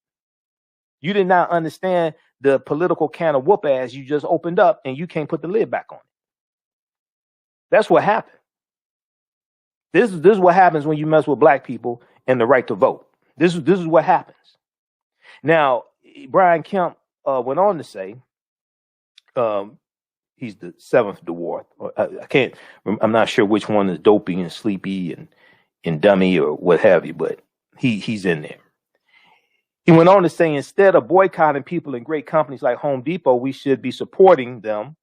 You did not understand the political can of whoop ass you just opened up, and you can't put the lid back on it. That's what happened. This is what happens when you mess with black people and the right to vote. This is what happens. Now, Brian Kemp went on to say, he's the 7th dwarf. I'm not sure which one is Dopey and Sleepy and Dummy or what have you, but he's in there. He went on to say, instead of boycotting people in great companies like Home Depot, we should be supporting them.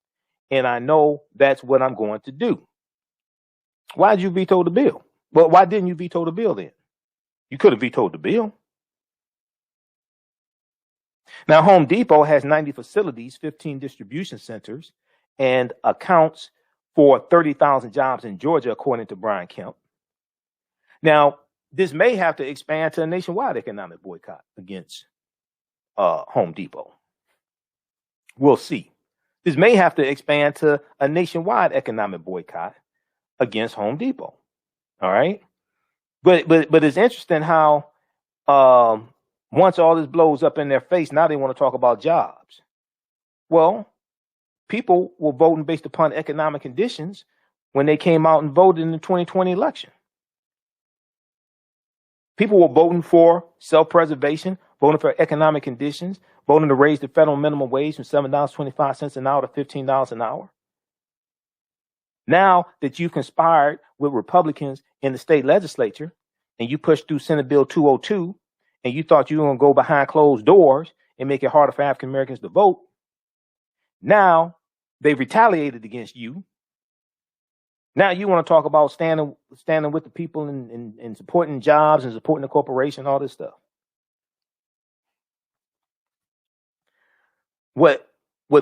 And I know that's what I'm going to do. Why did you veto the bill? Well, why didn't you veto the bill then? You could have vetoed the bill. Now, Home Depot has 90 facilities, 15 distribution centers, and accounts for 30,000 jobs in Georgia, according to Brian Kemp. Now, this may have to expand to a nationwide economic boycott against Home Depot. We'll see. This may have to expand to a nationwide economic boycott against Home Depot. All right. But it's interesting how once all this blows up in their face, now they want to talk about jobs. Well, people were voting based upon economic conditions when they came out and voted in the 2020 election. People were voting for self-preservation, voting for economic conditions, voting to raise the federal minimum wage from $7.25 an hour to $15 an hour. Now that you've conspired with Republicans in the state legislature and you pushed through Senate Bill 202 and you thought you were going to go behind closed doors and make it harder for African Americans to vote, now they've retaliated against you. Now you want to talk about standing with the people and supporting jobs and supporting the corporation, all this stuff. What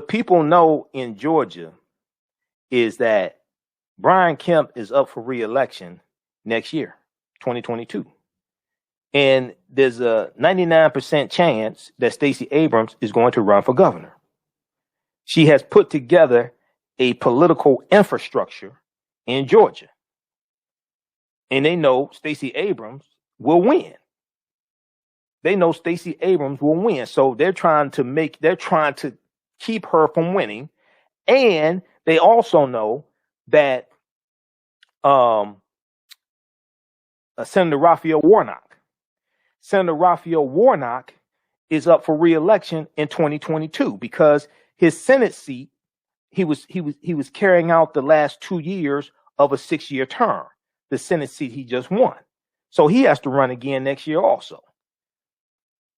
people know in Georgia is that Brian Kemp is up for re-election next year, 2022. And there's a 99% chance that Stacey Abrams is going to run for governor. She has put together a political infrastructure in Georgia. And they know Stacey Abrams will win. They know Stacey Abrams will win. So they're trying to keep her from winning. And they also know that Senator Raphael Warnock is up for re-election in 2022 because his Senate seat, he was carrying out the last 2 years of a 6-year term, the Senate seat he just won. So he has to run again next year also.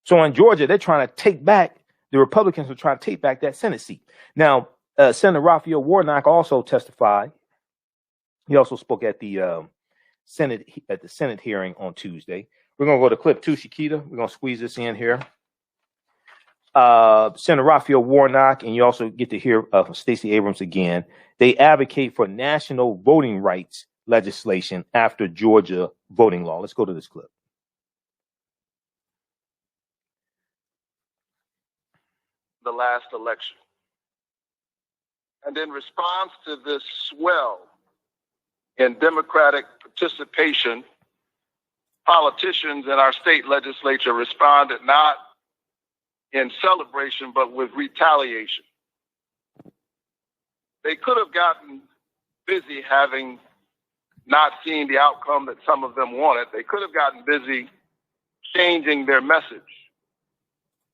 So in Georgia, the Republicans are trying to take back that Senate seat. Now, Senator Raphael Warnock also testified. He also spoke at the Senate hearing on Tuesday. We're going to go to clip 2, Shakita. We're going to squeeze this in here. Senator Raphael Warnock, and you also get to hear from Stacey Abrams again. They advocate for national voting rights legislation after Georgia voting law. Let's go to this clip. The last election. And in response to this swell in Democratic participation, politicians in our state legislature responded not in celebration, but with retaliation. They could have gotten busy having not seen the outcome that some of them wanted. They could have gotten busy changing their message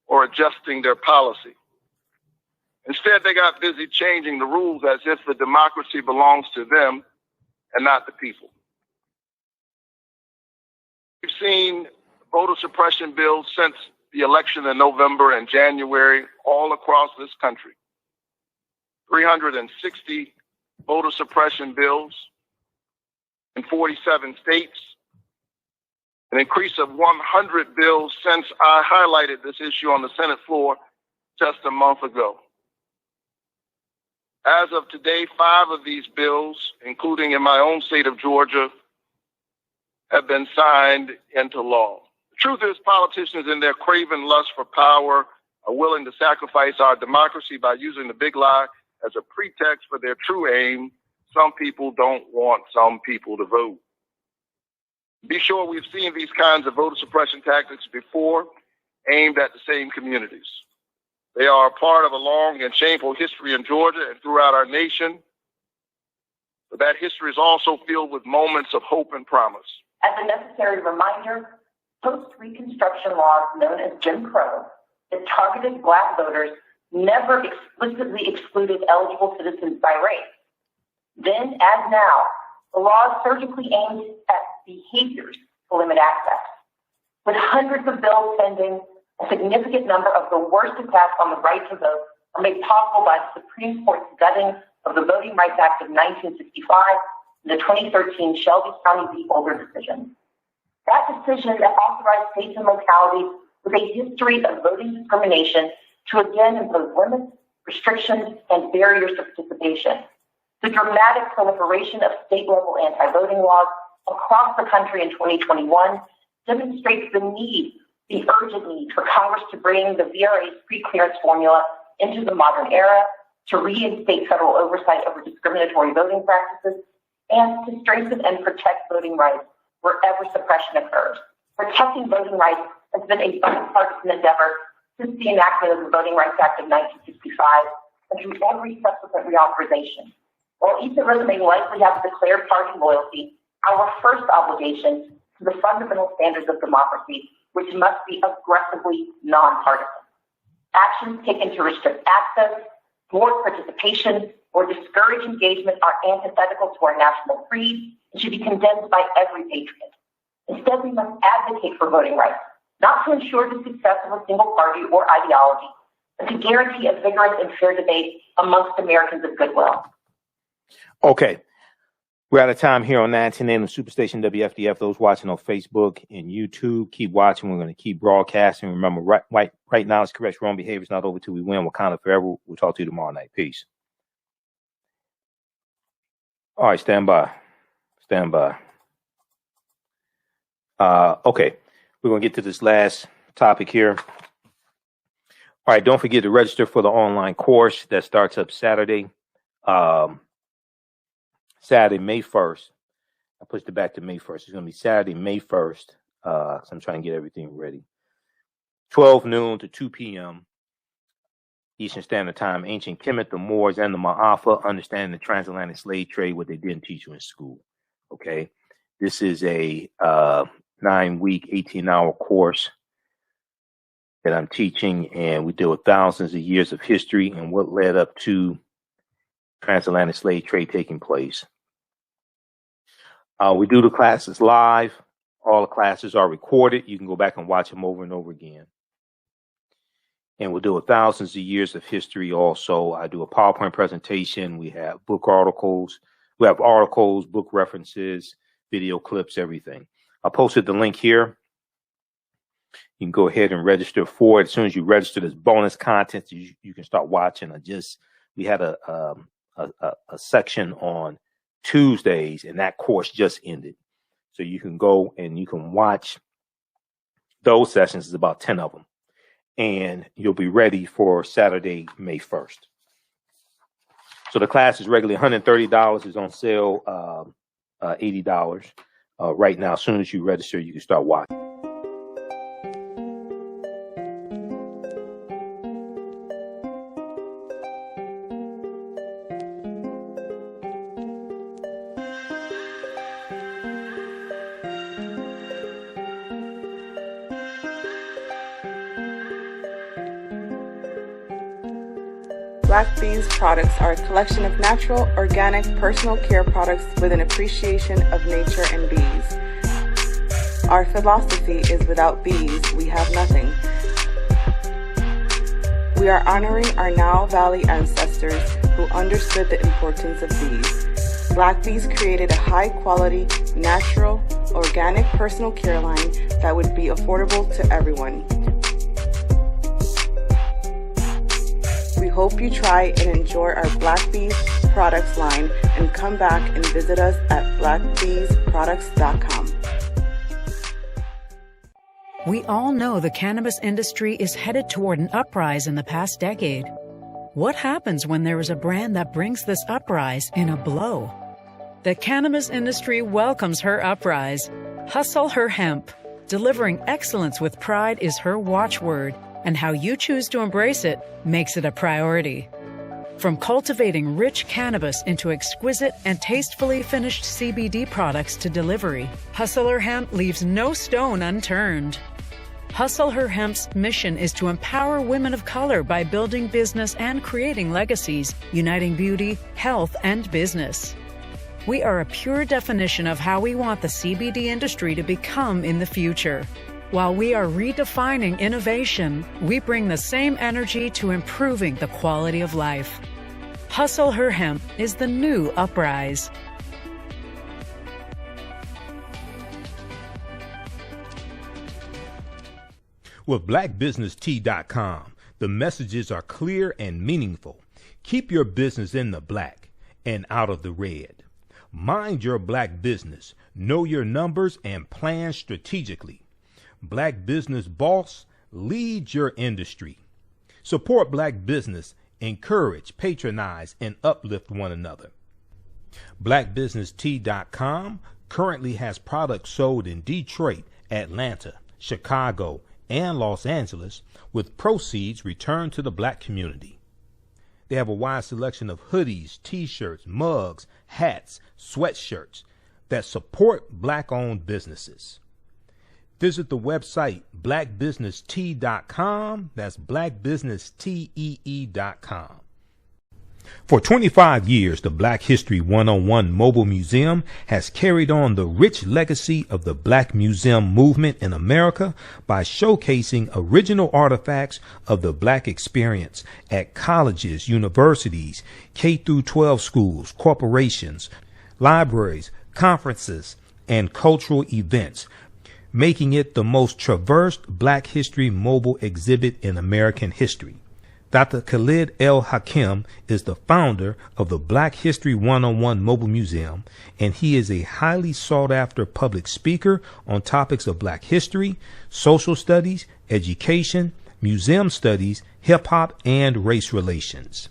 or adjusting their policy. Instead, they got busy changing the rules as if the democracy belongs to them and not the people. We've seen voter suppression bills since the election in November and January all across this country. 360 voter suppression bills in 47 states, an increase of 100 bills since I highlighted this issue on the Senate floor just a month ago. As of today, 5 of these bills, including in my own state of Georgia, have been signed into law. The truth is, politicians in their craven lust for power are willing to sacrifice our democracy by using the big lie as a pretext for their true aim. Some people don't want some people to vote. Be sure we've seen these kinds of voter suppression tactics before, aimed at the same communities. They are a part of a long and shameful history in Georgia and throughout our nation. But that history is also filled with moments of hope and promise. As a necessary reminder, post-Reconstruction laws known as Jim Crow that targeted Black voters never explicitly excluded eligible citizens by race. Then, as now, the laws surgically aimed at behaviors to limit access. With hundreds of bills pending, a significant number of the worst attacks on the right to vote are made possible by the Supreme Court's gutting of the Voting Rights Act of 1965 and the 2013 Shelby County v. Holder decision. That decision that authorized states and localities with a history of voting discrimination to again impose limits, restrictions, and barriers to participation. The dramatic proliferation of state-level anti-voting laws across the country in 2021 demonstrates the urgent need for Congress to bring the VRA's pre-clearance formula into the modern era, to reinstate federal oversight over discriminatory voting practices, and to strengthen and protect voting rights wherever suppression occurs. Protecting voting rights has been a bipartisan endeavor since the enactment of the Voting Rights Act of 1965 and through every subsequent reauthorization. While each of us may likely have declared party loyalty, our first obligation to the fundamental standards of democracy, which must be aggressively nonpartisan. Actions taken to restrict access, thwart participation, or discourage engagement are antithetical to our national creed and should be condemned by every patriot. Instead, we must advocate for voting rights, not to ensure the success of a single party or ideology, but to guarantee a vigorous and fair debate amongst Americans of goodwill. Okay. We're out of time here on 910 AM Superstation WFDF. Those watching on Facebook and YouTube, keep watching. We're going to keep broadcasting. Remember, right now, it's correct wrong behavior is not over till we win. Wakanda forever. We'll talk to you tomorrow night. Peace. All right, stand by. Okay, we're going to get to this last topic here. All right, don't forget to register for the online course that starts up Saturday. Saturday, May 1st. I pushed it back to May 1st. It's going to be Saturday, May 1st. So I'm trying to get everything ready. 12 noon to 2 p.m. Eastern Standard Time. Ancient Kemet, the Moors, and the Maafa, understanding the transatlantic slave trade, what they didn't teach you in school. Okay. This is a 9-week, 18-hour course that I'm teaching, and we deal with thousands of years of history and what led up to transatlantic slave trade taking place. We do the classes live. All the classes are recorded. You can go back and watch them over and over again. And we'll deal with thousands of years of history also. I do a PowerPoint presentation. We have book articles. We have articles, book references, video clips, everything. I posted the link here. You can go ahead and register for it. As soon as you register, there's bonus content you can start watching. We had a section on Tuesdays, and that course just ended. So you can go and you can watch those sessions. There's about 10 of them. And you'll be ready for Saturday, May 1st. So the class is regularly $130. It's on sale $80 right now. As soon as you register, you can start watching. Black Bees products are a collection of natural, organic, personal care products with an appreciation of nature and bees. Our philosophy is without bees, we have nothing. We are honoring our Nile Valley ancestors who understood the importance of bees. Black Bees created a high-quality, natural, organic personal care line that would be affordable to everyone. We hope you try and enjoy our Black Bees products line and come back and visit us at blackbeesproducts.com. We all know the cannabis industry is headed toward an uprise in the past decade. What happens when there is a brand that brings this uprise in a blow? The cannabis industry welcomes her uprise. Hustle her hemp. Delivering excellence with pride is her watchword, and how you choose to embrace it makes it a priority. From cultivating rich cannabis into exquisite and tastefully finished CBD products to delivery, Hustle Her Hemp leaves no stone unturned. Hustle Her Hemp's mission is to empower women of color by building business and creating legacies, uniting beauty, health, and business. We are a pure definition of how we want the CBD industry to become in the future. While we are redefining innovation, we bring the same energy to improving the quality of life. Hustle Her Hemp is the new uprise. With blackbusinesstea.com, the messages are clear and meaningful. Keep your business in the black and out of the red. Mind your black business, know your numbers, and plan strategically. Black Business Boss, lead your industry. Support black business, encourage, patronize, and uplift one another. blackbusinesstea.com currently has products sold in Detroit, Atlanta, Chicago, and Los Angeles, with proceeds returned to the black community. They have a wide selection of hoodies, t-shirts, mugs, hats, sweatshirts that support black-owned businesses. Visit the website blackbusinesstee.com. That's blackbusinesstee.com. For 25 years, the Black History 101 Mobile Museum has carried on the rich legacy of the Black Museum movement in America by showcasing original artifacts of the Black experience at colleges, universities, K-12 schools, corporations, libraries, conferences, and cultural events, making it the most traversed Black History mobile exhibit in American history. Dr. Khalid El Hakim is the founder of the Black History 101 Mobile Museum, and he is a highly sought-after public speaker on topics of Black history, social studies, education, museum studies, hip-hop, and race relations.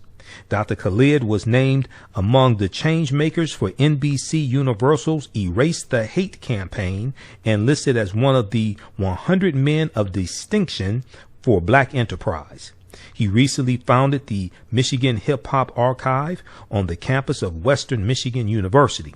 Dr. Khalid was named among the change makers for NBC Universal's Erase the Hate campaign and listed as one of the 100 men of distinction for Black enterprise. He recently founded the Michigan Hip Hop Archive on the campus of Western Michigan University.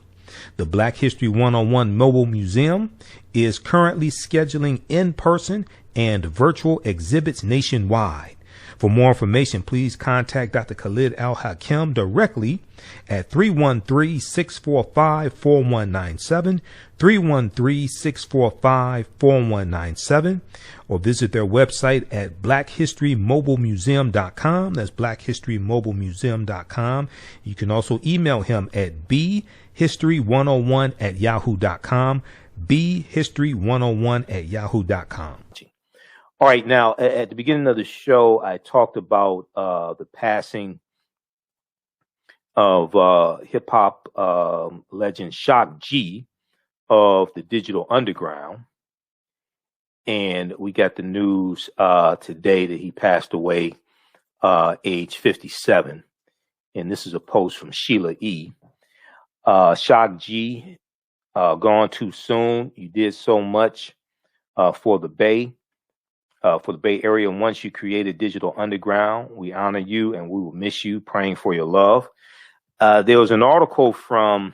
The Black History 101 Mobile Museum is currently scheduling in-person and virtual exhibits nationwide. For more information, please contact Dr. Khalid Al Hakim directly at 313-645-4197, 313-645-4197, or visit their website at blackhistorymobilemuseum.com. That's blackhistorymobilemuseum.com. You can also email him at bhistory101@yahoo.com, bhistory101@yahoo.com. All right, now at the beginning of the show, I talked about the passing of hip hop legend Shock G of the Digital Underground, and we got the news today that he passed away, age 57. And this is a post from Sheila E. Shock G, gone too soon. You did so much for the Bay. For the Bay Area. Once you created Digital Underground, we honor you and we will miss you, praying for your love. There was an article from,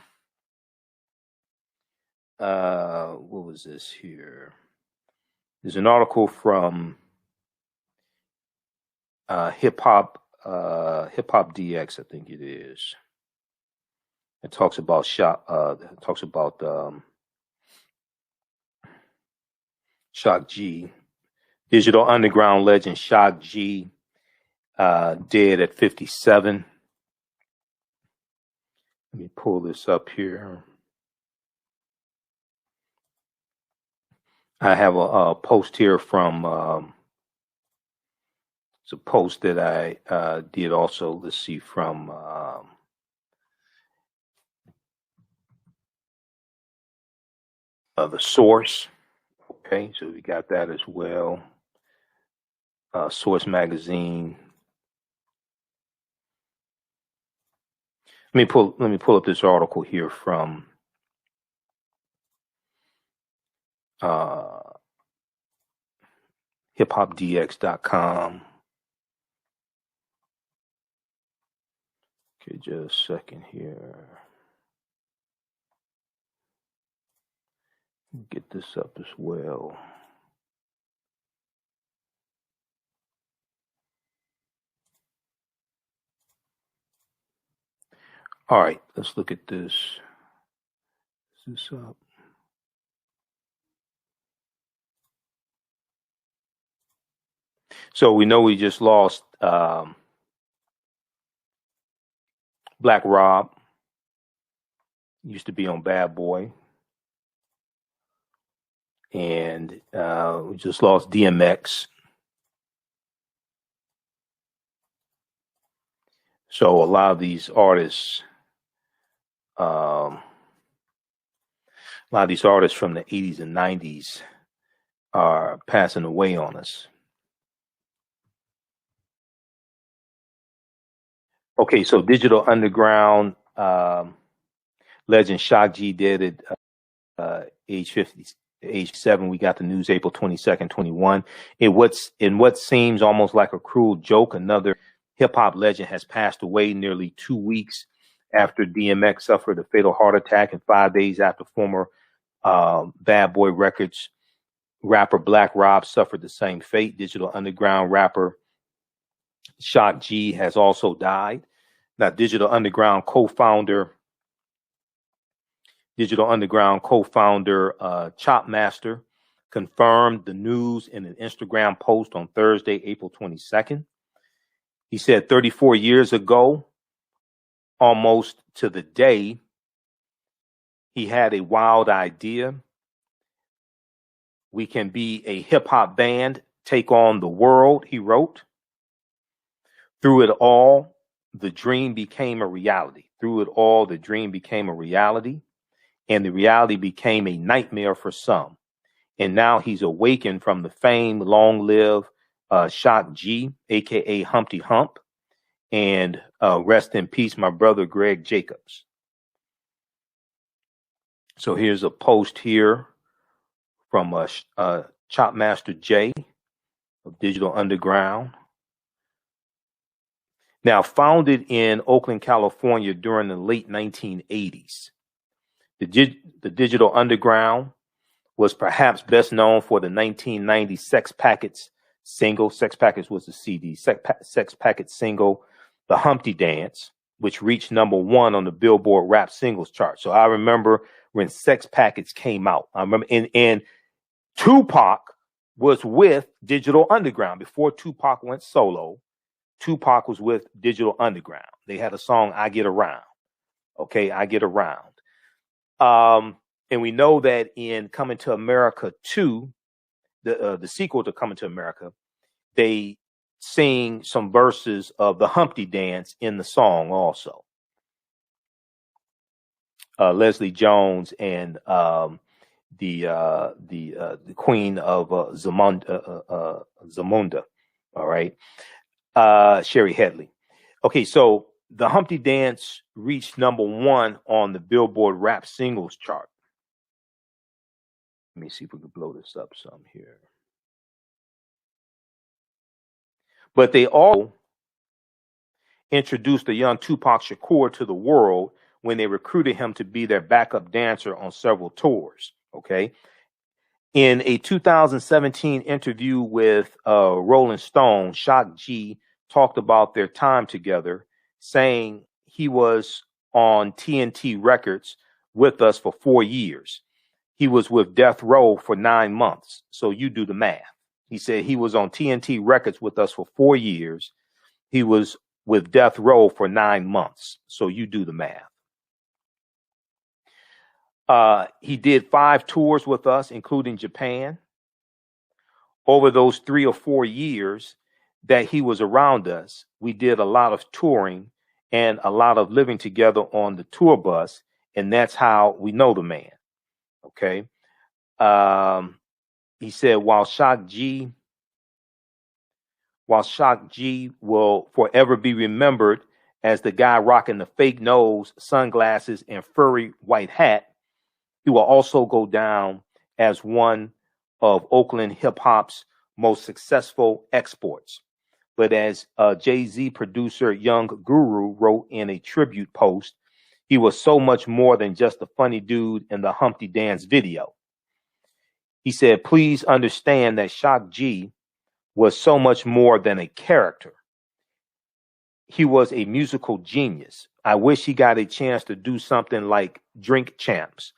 what was this here? There's an article from hip hop Hip Hop DX, I think it is. It talks about Shock G. Digital Underground legend Shock G, dead at 57. Let me pull this up here. I have a post here from, it's a post that I did also, let's see, from The Source. Okay, so we got that as well. Source Magazine. Let me pull up this article here from hiphopdx.com. Okay, just a second here. Get this up as well. All right, let's look at this. Is this up? So we know we just lost Black Rob. Used to be on Bad Boy. And we just lost DMX. So a lot of these artists, from the 80s and 90s are passing away on us. Okay, so Digital Underground legend Shock G dead at age 7. We got the news April 22nd, 21. In what seems almost like a cruel joke, another hip hop legend has passed away nearly 2 weeks after DMX suffered a fatal heart attack, and 5 days after former Bad Boy Records rapper Black Rob suffered the same fate. Digital Underground rapper Shock G has also died. Now, Digital Underground co-founder Chopmaster confirmed the news in an Instagram post on Thursday, April 22nd. He said 34 years ago, almost to the day, he had a wild idea. We can be a hip hop band, take on the world, he wrote. Through it all, the dream became a reality. And the reality became a nightmare for some. And now he's awakened from the famed Long Live Shock G, aka Humpty Hump, and rest in peace, my brother Greg Jacobs. So here's a post here from Chopmaster J of Digital Underground. Now, founded in Oakland, California during the late 1980s, the Digital Underground was perhaps best known for the 1990 Sex Packets single. Sex Packets was the CD. Sex Packets single, The Humpty Dance, which reached #1 on the Billboard Rap Singles chart. So I remember when Sex Packets came out. I remember, and Tupac was with Digital Underground. Before Tupac went solo, Tupac was with Digital Underground. They had a song, I Get Around. Okay, I Get Around. And we know that in Coming to America 2, the sequel to Coming to America, they sing some verses of the Humpty Dance in the song also. Leslie Jones and the Queen of Zamunda, all right, Sherry Headley. Okay, so the Humpty Dance reached #1 on the Billboard Rap Singles chart. Let me see if we can blow this up some here. But they all introduced the young Tupac Shakur to the world when they recruited him to be their backup dancer on several tours. Okay. In a 2017 interview with Rolling Stone, Shock G talked about their time together, saying he was on TNT Records with us for 4 years. He was with Death Row for 9 months. So you do the math. He said he was on TNT Records with us for 4 years. He was with Death Row for 9 months. So you do the math. He did 5 tours with us, including Japan. Over those 3 or 4 years that he was around us, we did a lot of touring and a lot of living together on the tour bus. And that's how we know the man. Okay. He said, while Shock G will forever be remembered as the guy rocking the fake nose, sunglasses, and furry white hat, he will also go down as one of Oakland hip hop's most successful exports. But as Jay-Z producer Young Guru wrote in a tribute post, he was so much more than just a funny dude in the Humpty Dance video. He said, please understand that Shock G was so much more than a character. He was a musical genius. I wish he got a chance to do something like Drink Champs.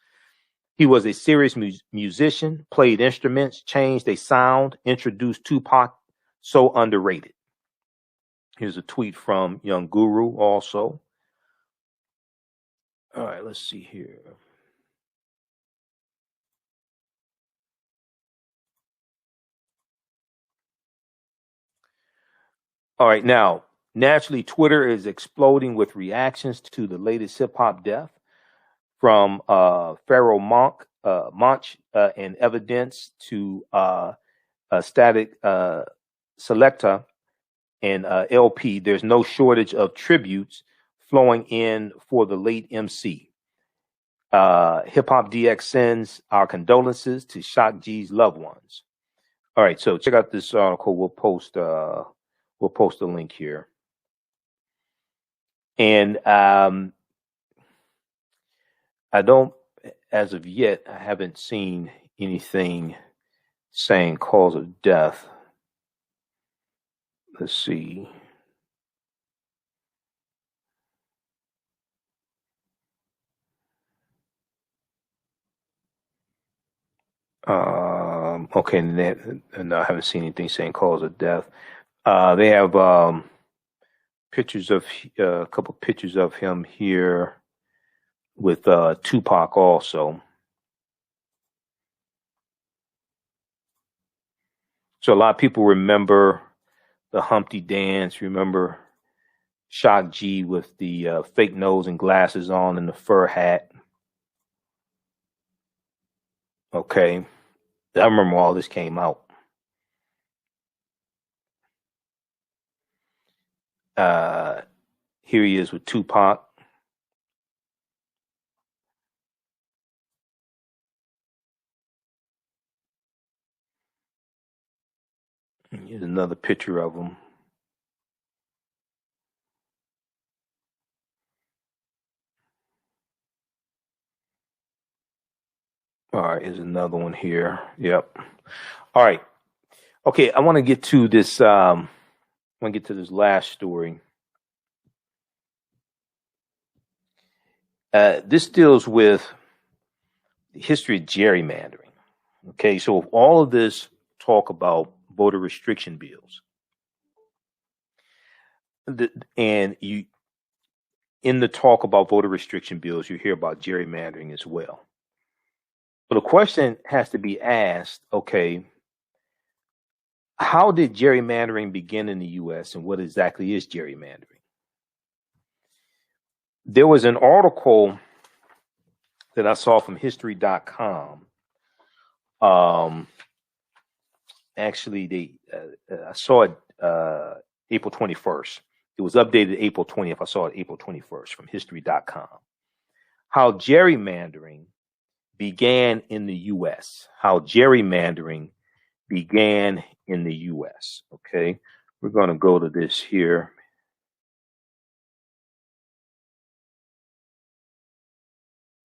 He was a serious musician, played instruments, changed a sound, introduced Tupac, so underrated. Here's a tweet from Young Guru also. All right, let's see here. All right, now, naturally, Twitter is exploding with reactions to the latest hip-hop death from Pharaoh Monch and Evidence to Static Selecta and LP. There's no shortage of tributes flowing in for the late MC. Hip Hop DX sends our condolences to Shock G's loved ones. All right, so check out this article. We'll post a link here. And I don't, as of yet, I haven't seen anything saying cause of death. Let's see. Okay, no, I haven't seen anything saying cause of death. They have pictures of a couple pictures of him here with Tupac also. So a lot of people remember the Humpty Dance, remember Shock G with the fake nose and glasses on and the fur hat. Okay. I remember all this came out. Here he is with Tupac. Here's another picture of him. All right, here's another one here. Yep. All right. Okay, I want to get to this. This last story. This deals with the history of gerrymandering. Okay, so all of this talk about voter restriction bills, and you, in the talk about voter restriction bills, you hear about gerrymandering as well. But the question has to be asked, okay, how did gerrymandering begin in the U.S. and what exactly is gerrymandering? There was an article that I saw from history.com. Actually, I saw it April 21st. It was updated April 20th. I saw it April 21st from history.com. How gerrymandering began in the U.S. How gerrymandering began in the U.S. Okay, we're going to go to this here.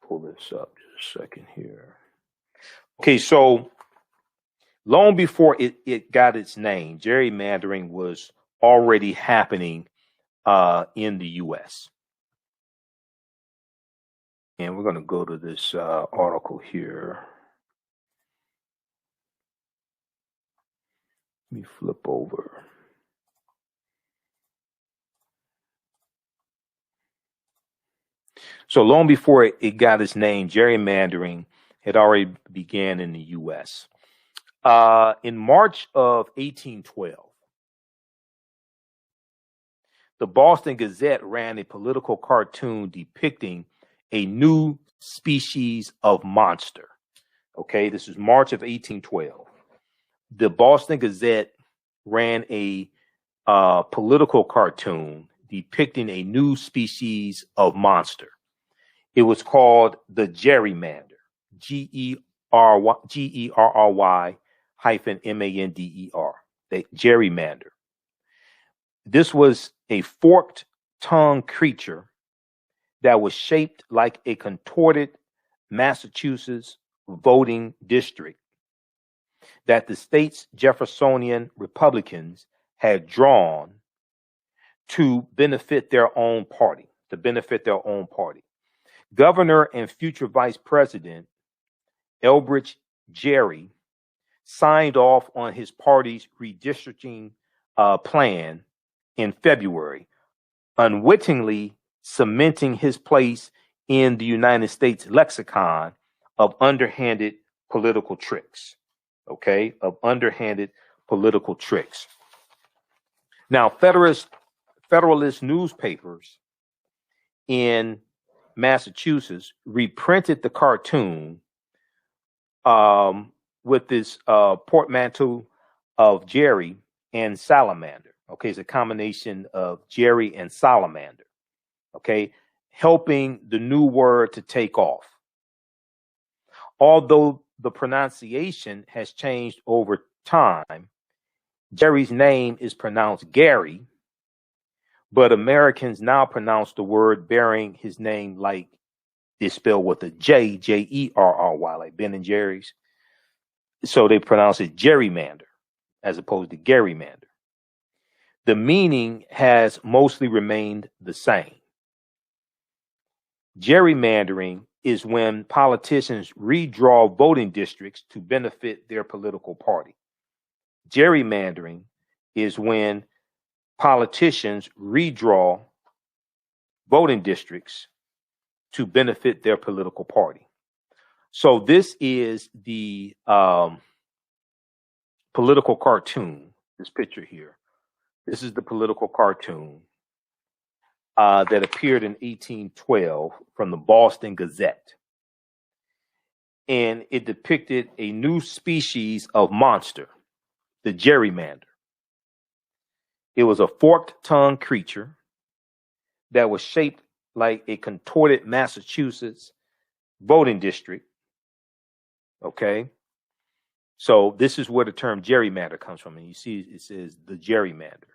Pull this up just a second here. Okay, so long before it got its name, gerrymandering was already happening in the U.S. And we're going to go to this article here. Let me flip over. So long before it got its name, gerrymandering had already began in the U.S. In March of 1812, the Boston Gazette ran a political cartoon depicting a new species of monster. Okay, this is March of 1812. The Boston Gazette ran a political cartoon depicting a new species of monster. It was called the Gerrymander, Gerry-Mander, the Gerrymander. This was a forked-tongued creature that was shaped like a contorted Massachusetts voting district that the state's Jeffersonian Republicans had drawn to benefit their own party, Governor and future Vice President Elbridge Gerry signed off on his party's redistricting plan in February, unwittingly cementing his place in the United States lexicon of underhanded political tricks. Okay, of underhanded political tricks. Now, Federalist newspapers in Massachusetts reprinted the cartoon with this portmanteau of Gerry and salamander. Okay, it's a combination of Gerry and salamander. Okay, helping the new word to take off. Although the pronunciation has changed over time, Gerry's name is pronounced Gary, but Americans now pronounce the word bearing his name like it's spelled with a J, J-E-R-R-Y, like Ben and Jerry's. So they pronounce it gerrymander as opposed to gerrymander. The meaning has mostly remained the same. Gerrymandering is when politicians redraw voting districts to benefit their political party. Gerrymandering is when politicians redraw voting districts to benefit their political party. So this is the political cartoon, this picture here. This is the political cartoon that appeared in 1812 from the Boston Gazette. And it depicted a new species of monster, the gerrymander. It was a forked-tongued creature that was shaped like a contorted Massachusetts voting district. Okay. So this is where the term gerrymander comes from. And you see it says the gerrymander,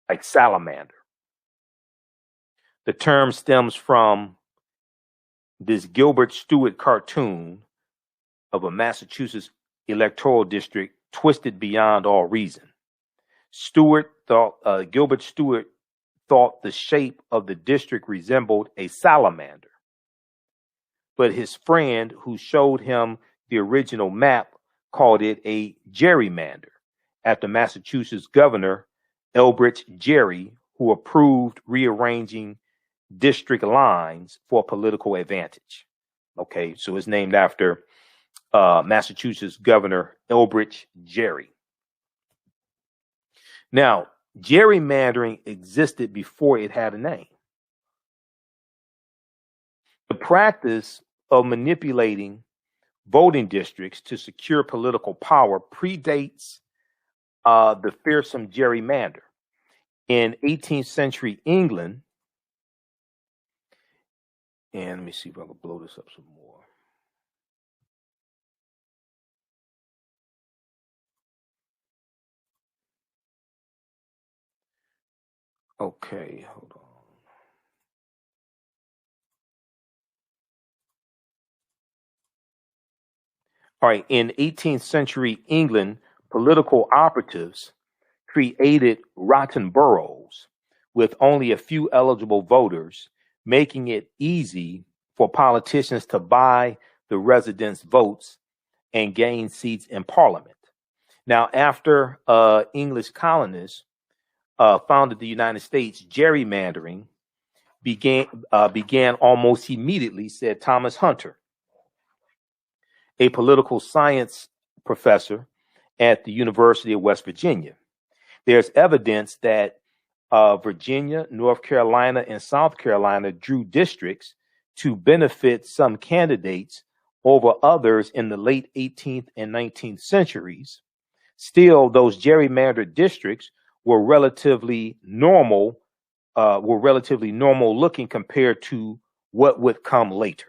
like salamander. The term stems from this Gilbert Stuart cartoon of a Massachusetts electoral district twisted beyond all reason. Gilbert Stuart thought the shape of the district resembled a salamander, but his friend who showed him the original map called it a gerrymander after Massachusetts Governor Elbridge Gerry, who approved rearranging district lines for political advantage. Okay, so it's named after Massachusetts Governor Elbridge Gerry. Now, gerrymandering existed before it had a name. The practice of manipulating voting districts to secure political power predates the fearsome gerrymander. In 18th century England, and let me see if I can blow this up some more. Okay, hold on. All right, in 18th century England, political operatives created rotten boroughs with only a few eligible voters, making it easy for politicians to buy the residents' votes and gain seats in parliament. Now, after English colonists founded the United States, gerrymandering began almost immediately, said Thomas Hunter, a political science professor at the University of West Virginia. There's evidence that Virginia, North Carolina, and South Carolina drew districts to benefit some candidates over others in the late 18th and 19th centuries. Still, those gerrymandered districts were relatively normal looking compared to what would come later.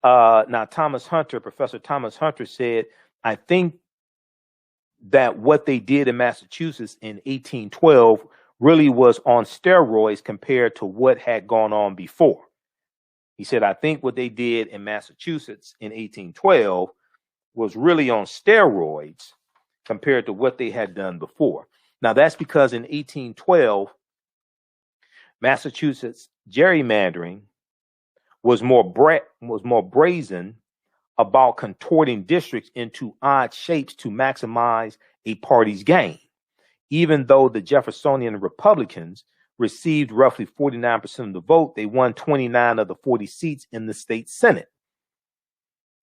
Now, Professor Thomas Hunter said, I think that what they did in Massachusetts in 1812 really was on steroids compared to what had gone on before. He said, I think what they did in Massachusetts in 1812 was really on steroids compared to what they had done before. Now, that's because in 1812, Massachusetts gerrymandering was more brazen about contorting districts into odd shapes to maximize a party's gain. Even though the Jeffersonian Republicans received roughly 49% of the vote, they won 29 of the 40 seats in the state Senate.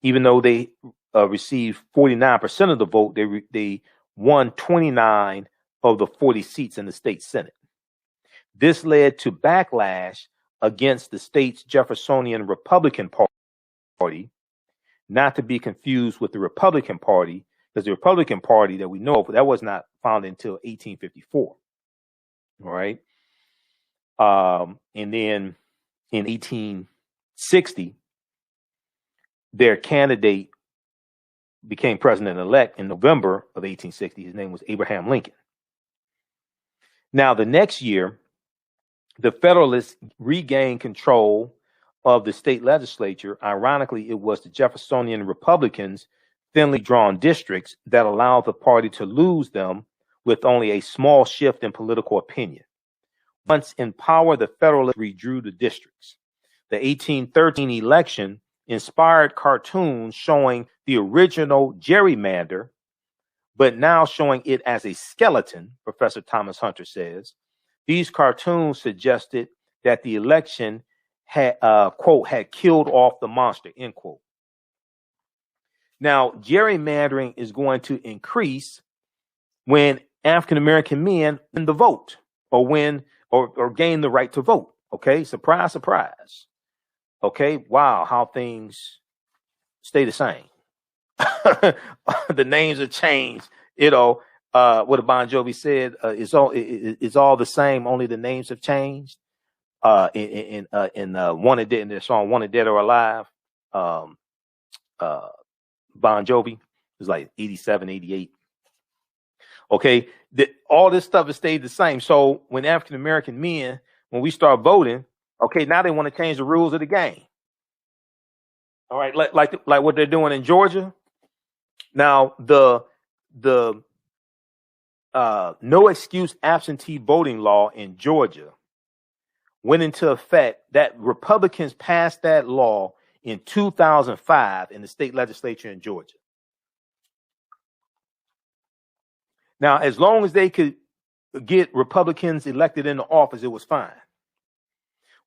Even though they received 49% of the vote, they won 29 of the 40 seats in the state Senate. This led to backlash against the state's Jeffersonian Republican Party, not to be confused with the Republican Party, because the Republican Party that we know of, that was not founded until 1854. All right. And then in 1860, their candidate became president-elect in November of 1860. His name was Abraham Lincoln. Now, the next year, the Federalists regained control of the state legislature. Ironically, it was the Jeffersonian Republicans' thinly drawn districts that allowed the party to lose them with only a small shift in political opinion. Once in power, the Federalists redrew the districts. The 1813 election inspired cartoons showing the original gerrymander, but now showing it as a skeleton, Professor Thomas Hunter says. These cartoons suggested that the election had, quote, had killed off the monster, end quote. Now, gerrymandering is going to increase when African-American men win the vote or win or gain the right to vote. Okay, surprise, surprise. Okay, wow, how things stay the same. The names have changed. You know, what Bon Jovi said, it's all the same, only the names have changed. In Wanted Dead, in their song Wanted Dead or Alive, Bon Jovi was like 87, 88. Okay, all this stuff has stayed the same. So when African American men, when we start voting, okay, now they want to change the rules of the game. All right, like what they're doing in Georgia. Now the no excuse absentee voting law in Georgia went into effect. That Republicans passed that law in 2005 in the state legislature in Georgia. Now, as long as they could get Republicans elected into office, it was fine.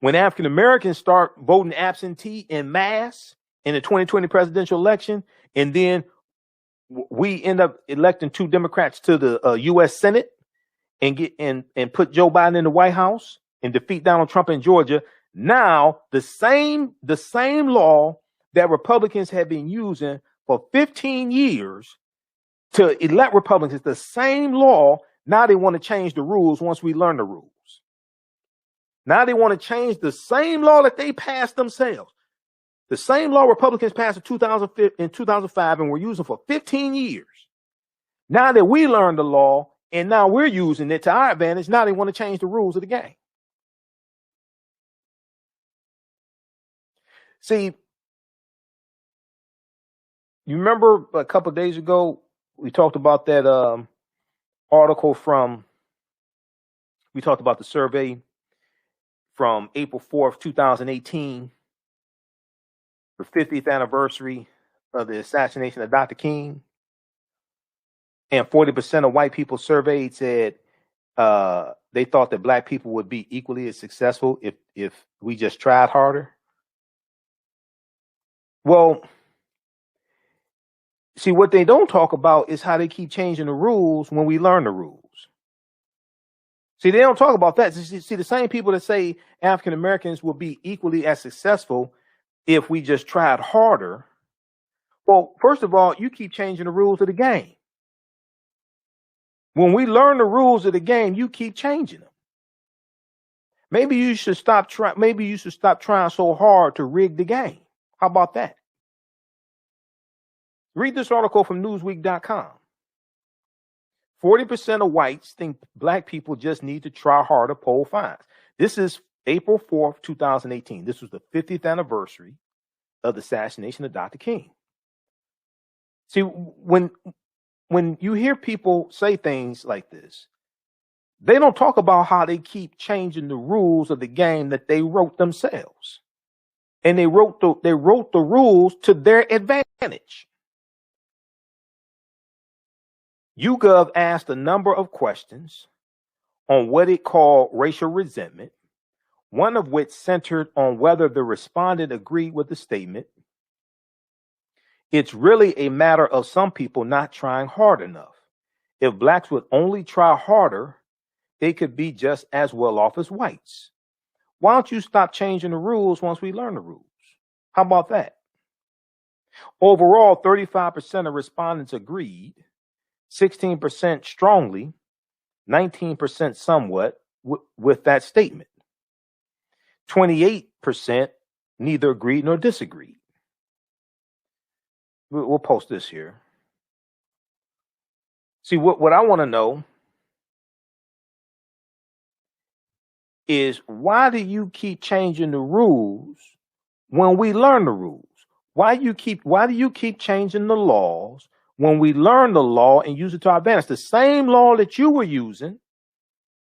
When African Americans start voting absentee en masse in the 2020 presidential election, and then we end up electing 2 Democrats to the U.S. Senate and put Joe Biden in the White House and defeat Donald Trump in Georgia, now the same law that Republicans have been using for 15 years to elect Republicans, the same law. Now they want to change the rules once we learn the rules. Now they want to change the same law that they passed themselves. The same law Republicans passed in 2005 and were using for 15 years. Now that we learned the law and now we're using it to our advantage, now they want to change the rules of the game. See, you remember a couple of days ago, we talked about that article we talked about the survey from April 4th, 2018, the 50th anniversary of the assassination of Dr. King. And 40% of white people surveyed said they thought that black people would be equally as successful if we just tried harder. Well, see, what they don't talk about is how they keep changing the rules when we learn the rules. See, they don't talk about that. See, the same people that say African Americans will be equally as successful if we just tried harder. Well, first of all, you keep changing the rules of the game. When we learn the rules of the game, you keep changing them. Maybe you should stop trying so hard to rig the game. How about that? Read this article from Newsweek.com. 40% of whites think black people just need to try harder, poll finds. This is April 4th, 2018. This was the 50th anniversary of the assassination of Dr. King. See, when you hear people say things like this, they don't talk about how they keep changing the rules of the game that they wrote themselves. And they wrote the rules to their advantage. YouGov asked a number of questions on what it called racial resentment, one of which centered on whether the respondent agreed with the statement. It's really a matter of some people not trying hard enough. If blacks would only try harder, they could be just as well off as whites. Why don't you stop changing the rules once we learn the rules? How about that? Overall, 35% of respondents agreed, 16% strongly, 19% somewhat with that statement. 28% neither agreed nor disagreed. We'll post this here. See, what I want to know is, why do you keep changing the rules when we learn the rules? Why do you keep changing the laws when we learn the law and use it to our advantage? The same law that you were using,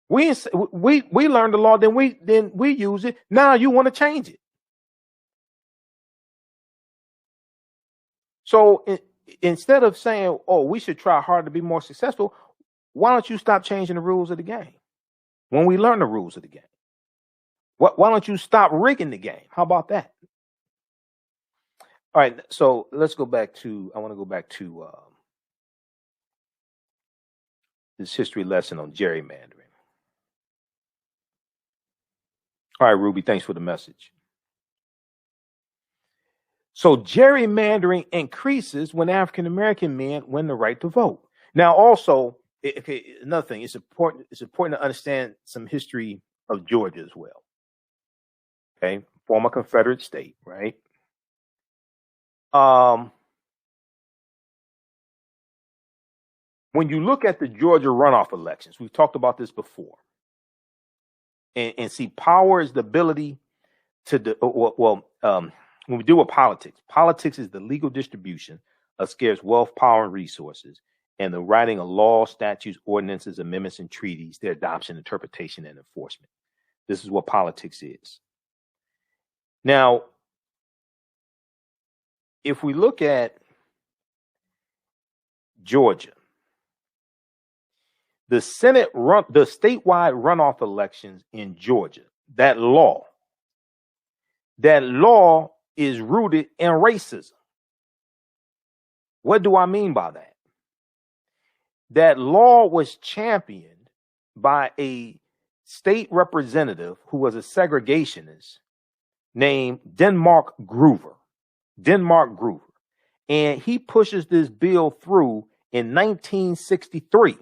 we learned the law, then we use it. Now you want to change it. So instead of saying, oh, we should try hard to be more successful, why don't you stop changing the rules of the game when we learn the rules of the game? Why don't you stop rigging the game? How about that? All right, so I want to go back to this history lesson on gerrymandering. All right, Ruby, thanks for the message. So gerrymandering increases when African American men win the right to vote. Now, also, another thing, it's important to understand some history of Georgia as well. Okay, former Confederate state, right? When you look at the Georgia runoff elections, we've talked about this before, and see, power is the ability to when we deal with politics is the legal distribution of scarce wealth, power, and resources, and the writing of laws, statutes, ordinances, amendments, and treaties, their adoption, interpretation, and enforcement. This is what politics is. Now, if we look at Georgia, the statewide runoff elections in Georgia, that law is rooted in racism. What do I mean by that? That law was championed by a state representative who was a segregationist named Denmark Groover. And he pushes this bill through in 1963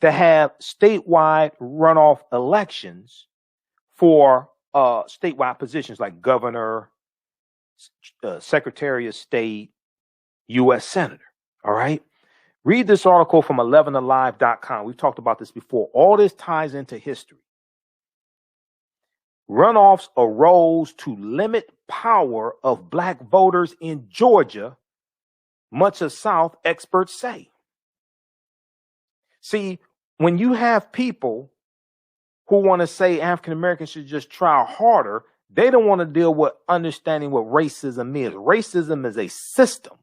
to have statewide runoff elections for statewide positions like governor, secretary of state, U.S. senator. All right. Read this article from 11alive.com. We've talked about this before. All this ties into history. Runoffs arose to limit power of black voters in Georgia much of South, experts say. See, when you have people who want to say African Americans should just try harder, they don't want to deal with understanding what racism is. Racism is a system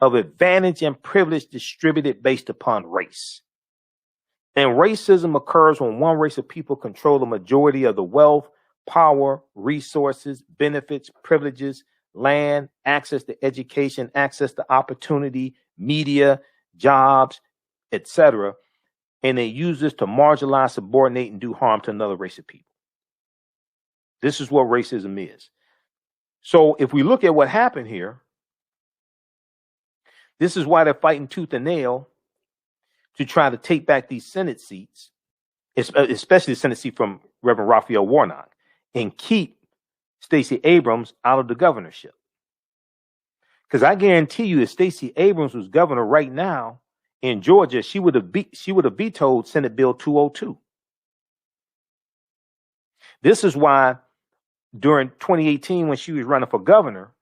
of advantage and privilege distributed based upon race. And racism occurs when one race of people control the majority of the wealth, power, resources, benefits, privileges, land, access to education, access to opportunity, media, jobs, etc. And they use this to marginalize, subordinate, and do harm to another race of people. This is what racism is. So if we look at what happened here, this is why they're fighting tooth and nail to try to take back these Senate seats, especially the Senate seat from Reverend Raphael Warnock, and keep Stacey Abrams out of the governorship. Because I guarantee you, if Stacey Abrams was governor right now in Georgia, she would have vetoed Senate Bill 202. This is why during 2018, when she was running for governor,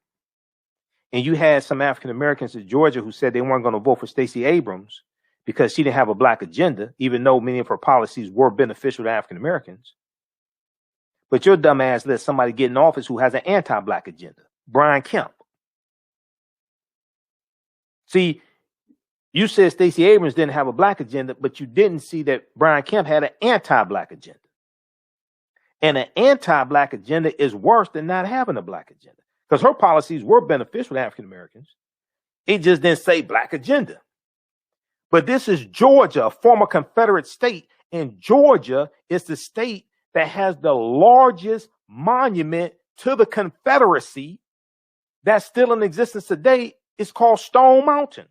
and you had some African Americans in Georgia who said they weren't going to vote for Stacey Abrams because she didn't have a black agenda, even though many of her policies were beneficial to African Americans. But your dumb ass let somebody get in office who has an anti-black agenda, Brian Kemp. See, you said Stacey Abrams didn't have a black agenda, but you didn't see that Brian Kemp had an anti-black agenda. And an anti-black agenda is worse than not having a black agenda, because her policies were beneficial to African Americans. It just didn't say black agenda. But this is Georgia, a former Confederate state, and Georgia is the state that has the largest monument to the Confederacy that's still in existence today. It's called Stone Mountain.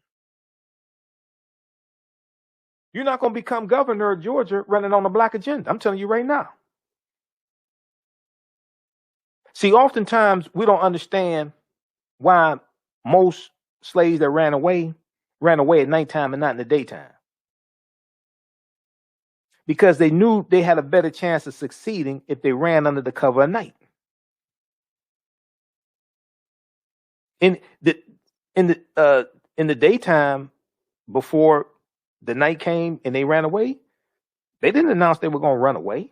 You're not going to become governor of Georgia running on a black agenda. I'm telling you right now. See, oftentimes we don't understand why most slaves that ran away at nighttime and not in the daytime. Because they knew they had a better chance of succeeding if they ran under the cover of night. In the daytime, before the night came and they ran away, they didn't announce they were going to run away.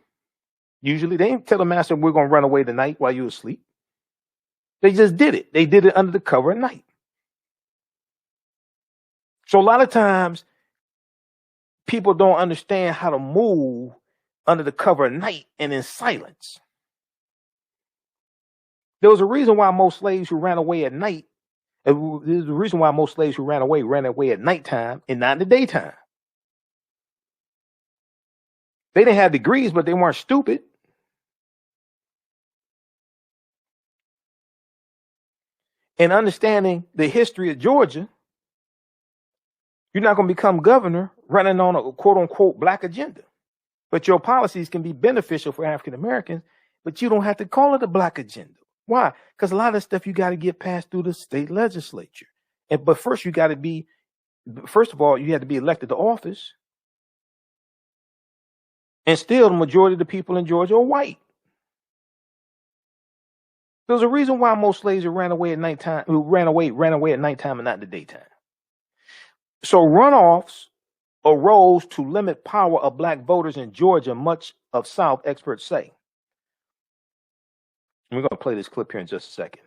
Usually they didn't tell the master, we're going to run away tonight while you were asleep. They just did it. They did it under the cover of night. So a lot of times people don't understand how to move under the cover of night and in silence. There was a reason why most slaves who ran away at night, there's a reason why most slaves who ran away at nighttime and not in the daytime. They didn't have degrees, but they weren't stupid. And understanding the history of Georgia, you're not going to become governor running on a quote unquote black agenda. But your policies can be beneficial for African Americans, but you don't have to call it a black agenda. Why? Because a lot of stuff you got to get passed through the state legislature. But first you got to be, first of all, you have to be elected to office. And still the majority of the people in Georgia are white. There's a reason why most slaves who ran away at nighttime at nighttime and not in the daytime. So runoffs arose to limit power of black voters in Georgia, much of South, experts say. We're going to play this clip here in just a second.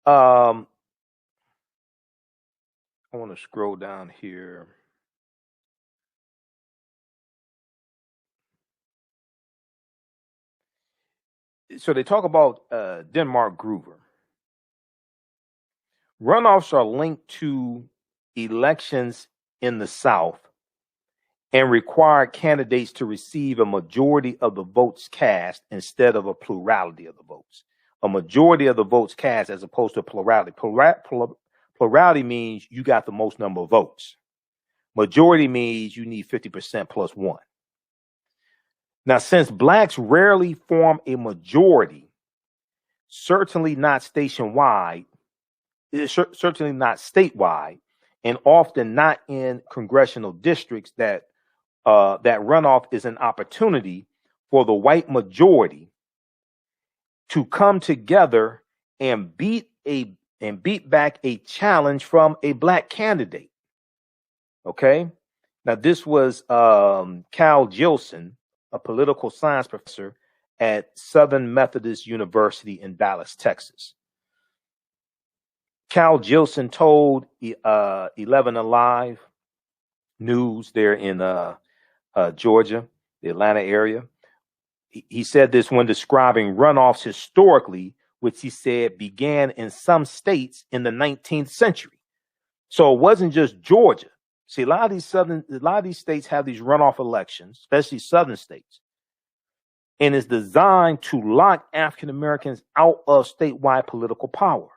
I want to scroll down here. So they talk about Denmark Groover. Runoffs are linked to elections in the South and require candidates to receive a majority of the votes cast instead of a plurality of the votes. A majority of the votes cast as opposed to plurality. Plurality means you got the most number of votes. Majority means you need 50% plus one. Now, since blacks rarely form a majority, certainly not statewide, and often not in congressional districts, that runoff is an opportunity for the white majority to come together and beat a and beat back a challenge from a black candidate. Okay. Now, this was Cal Jilson, a political science professor at Southern Methodist University in Dallas, Texas. Cal Jilson told 11 Alive News there in Georgia, the Atlanta area. He said this when describing runoffs historically, which he said began in some states in the 19th century. So it wasn't just Georgia. See, a lot of these states have these runoff elections, especially southern states, and it's designed to lock African Americans out of statewide political power.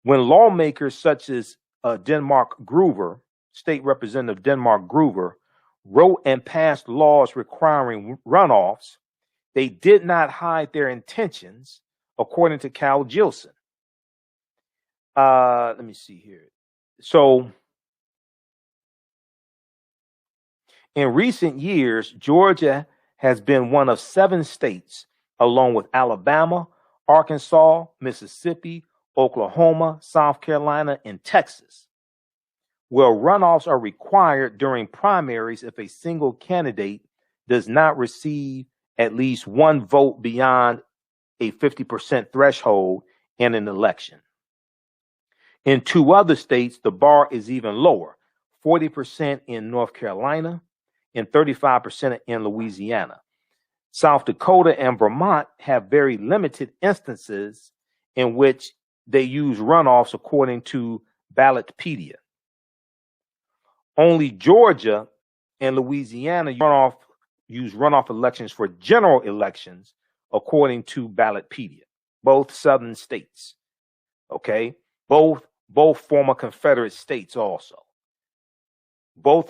When lawmakers such as Denmark Groover, State Representative Denmark Groover, wrote and passed laws requiring runoffs, they did not hide their intentions, according to Cal Jilson. Let me see here. So, in recent years, Georgia has been one of 7 states, along with Alabama, Arkansas, Mississippi, Oklahoma, South Carolina, and Texas, where runoffs are required during primaries if a single candidate does not receive at least one vote beyond a 50% threshold in an election. In 2 other states, the bar is even lower, 40% in North Carolina and 35% in Louisiana. South Dakota and Vermont have very limited instances in which they use runoffs according to Ballotpedia. Only Georgia and Louisiana use runoff elections for general elections according to Ballotpedia, both southern states. Okay, both former Confederate states also. Both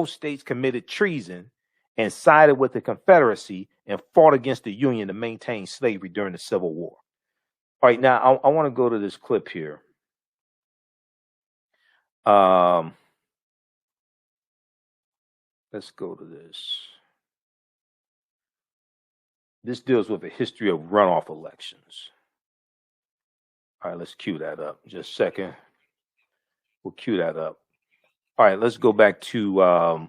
states committed treason and sided with the Confederacy and fought against the Union to maintain slavery during the Civil War. All right, now I want to go to this clip here. Let's go to this. This deals with the history of runoff elections. All right, let's cue that up. Just a second. We'll cue that up. All right, let's go back to.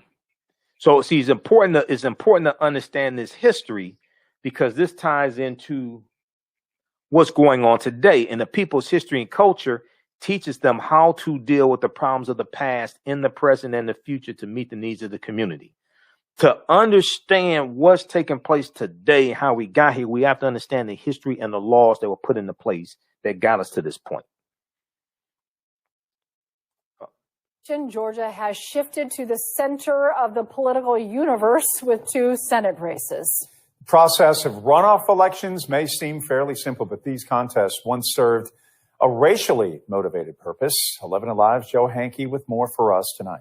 So, see, it's important to understand this history because this ties into what's going on today. And the people's history and culture teaches them how to deal with the problems of the past in the present and the future to meet the needs of the community. To understand what's taking place today, how we got here, we have to understand the history and the laws that were put into place that got us to this point. Georgia has shifted to the center of the political universe with 2 Senate races. The process of runoff elections may seem fairly simple, but these contests once served a racially motivated purpose. 11 Alive's Joe Hankey with more for us tonight.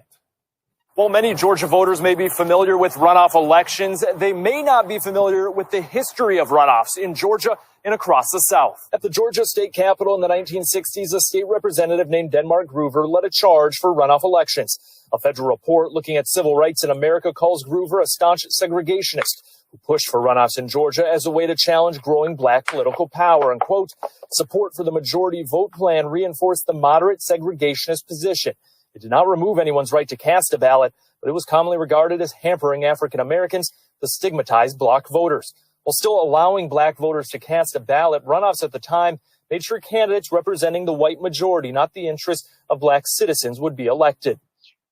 While many Georgia voters may be familiar with runoff elections, they may not be familiar with the history of runoffs in Georgia and across the South. At the Georgia state capitol in the 1960s, a state representative named Denmark Groover led a charge for runoff elections. A federal report looking at civil rights in America calls Groover a staunch segregationist who pushed for runoffs in Georgia as a way to challenge growing black political power. And, quote, support for the majority vote plan reinforced the moderate segregationist position. It did not remove anyone's right to cast a ballot, but it was commonly regarded as hampering African Americans to stigmatize bloc voters. While still allowing black voters to cast a ballot, runoffs at the time made sure candidates representing the white majority, not the interests of black citizens, would be elected.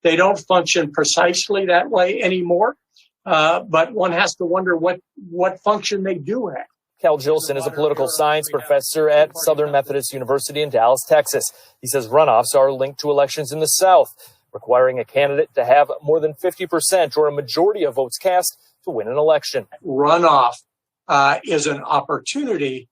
They don't function precisely that way anymore, but one has to wonder what function they do have. Cal Jilson is a political science professor at Southern Methodist University in Dallas, Texas. He says runoffs are linked to elections in the South, requiring a candidate to have more than 50% or a majority of votes cast to win an election. Runoff is an opportunity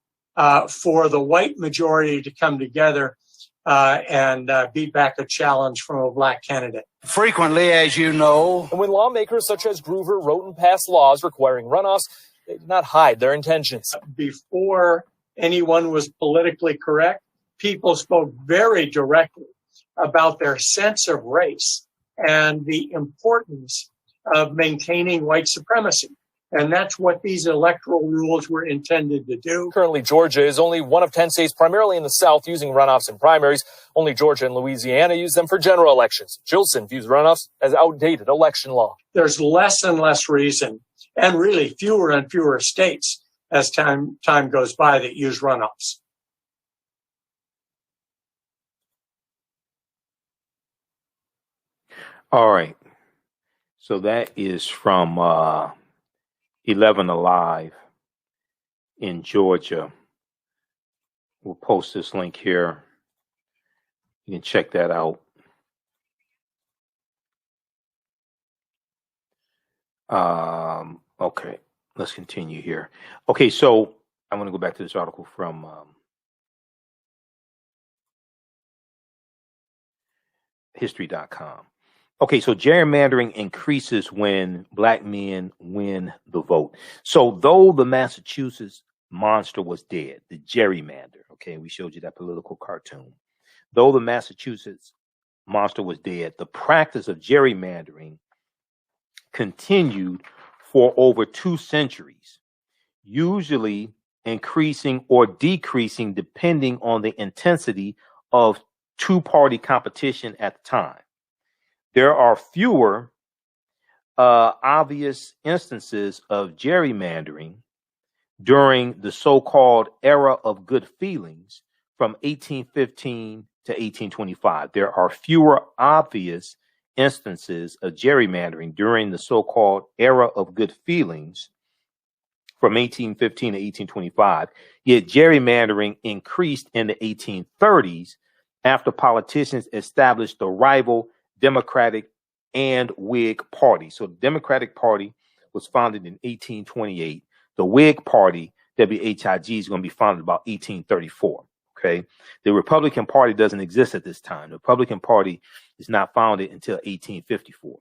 for the white majority to come together and beat back a challenge from a black candidate. Frequently, as you know. And when lawmakers such as Groover wrote and passed laws requiring runoffs, they did not hide their intentions. Before anyone was politically correct, people spoke very directly about their sense of race and the importance of maintaining white supremacy. And that's what these electoral rules were intended to do. Currently, Georgia is only one of 10 states, primarily in the South, using runoffs and primaries. Only Georgia and Louisiana use them for general elections. Jilson views runoffs as outdated election law. There's less and less reason, and really fewer and fewer states as time goes by that use runoffs. All right. So that is from 11 Alive in Georgia. We'll post this link here. You can check that out. Okay, let's continue here. Okay, so I'm going to go back to this article from history.com. Okay, so gerrymandering increases when black men win the vote. So though the Massachusetts monster was dead, the gerrymander, okay, we showed you that political cartoon. Though the Massachusetts monster was dead, the practice of gerrymandering continued for over 2 centuries, usually increasing or decreasing depending on the intensity of two-party competition at the time. There are fewer obvious instances of gerrymandering during the so-called era of good feelings from 1815 to 1825. There are fewer obvious instances of gerrymandering during the so-called era of good feelings from 1815 to 1825, yet gerrymandering increased in the 1830s after politicians established the rival Democratic and Whig party. So the Democratic Party was founded in 1828. The Whig Party, WHIG, is going to be founded about 1834. Okay. The Republican Party doesn't exist at this time. The Republican Party is not founded until 1854.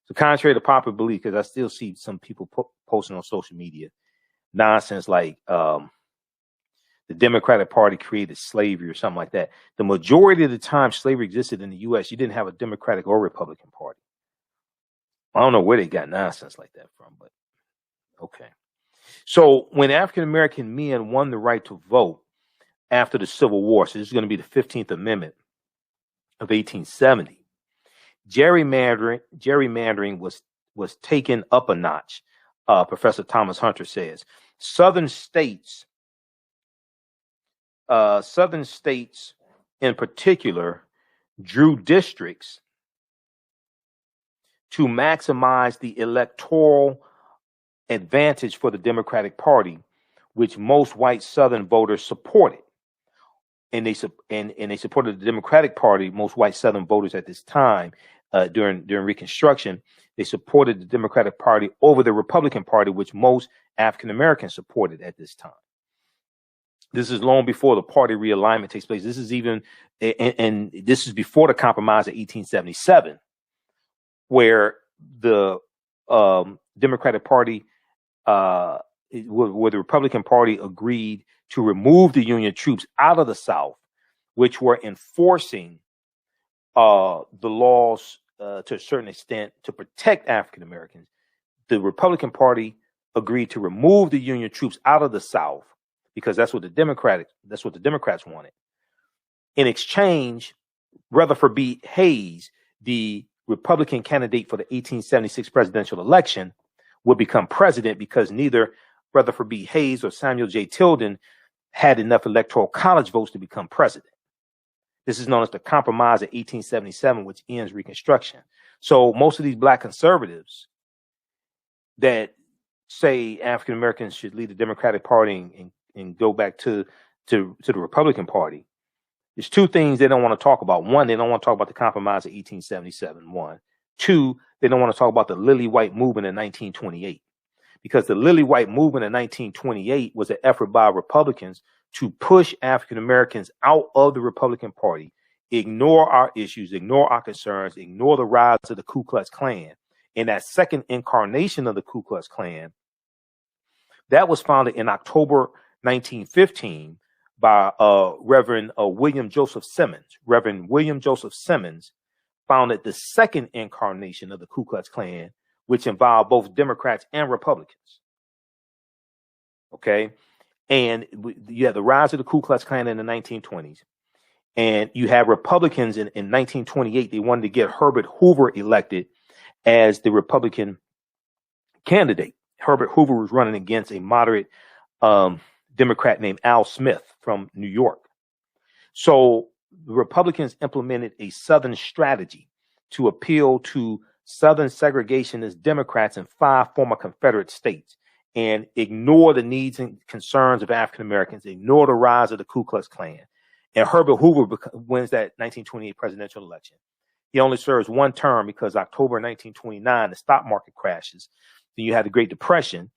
So contrary to popular belief, because I still see some people posting on social media nonsense like the Democratic Party created slavery or something like that. The majority of the time slavery existed in the U.S., you didn't have a Democratic or Republican Party. I don't know where they got nonsense like that from, but okay. So when African-American men won the right to vote after the Civil War, so this is going to be the 15th Amendment of 1870, gerrymandering was taken up a notch, Professor Thomas Hunter says. Southern states in particular drew districts to maximize the electoral advantage for the Democratic Party, which most white Southern voters supported. And they supported the Democratic Party, most white Southern voters at this time, during Reconstruction, they supported the Democratic Party over the Republican Party, which most African Americans supported at this time. This is long before the party realignment takes place. This is even, and this is before the Compromise of 1877, where the Democratic Party, where the Republican Party agreed to remove the Union troops out of the South, which were enforcing the laws to a certain extent to protect African Americans. The Republican Party agreed to remove the Union troops out of the South because that's what the Democrats wanted. In exchange, Rutherford B. Hayes, the Republican candidate for the 1876 presidential election, would become president because neither Rutherford B. Hayes or Samuel J. Tilden had enough electoral college votes to become president. This is known as the Compromise of 1877, which ends Reconstruction. So most of these black conservatives that say African Americans should lead the Democratic Party and go back to the Republican Party, there's two things they don't want to talk about. One, they don't want to talk about the Compromise of 1877. One. Two, they don't want to talk about the Lily White movement in 1928. Because the Lily White movement in 1928 was an effort by Republicans to push African Americans out of the Republican Party, ignore our issues, ignore our concerns, ignore the rise of the Ku Klux Klan. And that second incarnation of the Ku Klux Klan, that was founded in October 1915 by Reverend William Joseph Simmons. Reverend William Joseph Simmons founded the second incarnation of the Ku Klux Klan, which involved both Democrats and Republicans. Okay. And you have the rise of the Ku Klux Klan in the 1920s. And you have Republicans in 1928. They wanted to get Herbert Hoover elected as the Republican candidate. Herbert Hoover was running against a moderate Democrat named Al Smith from New York. So the Republicans implemented a Southern strategy to appeal to Southern segregationist Democrats in 5 former Confederate states and ignore the needs and concerns of African Americans, ignore the rise of the Ku Klux Klan. And Herbert Hoover wins that 1928 presidential election. He only serves 1 term because October 1929, the stock market crashes. Then you have the Great Depression.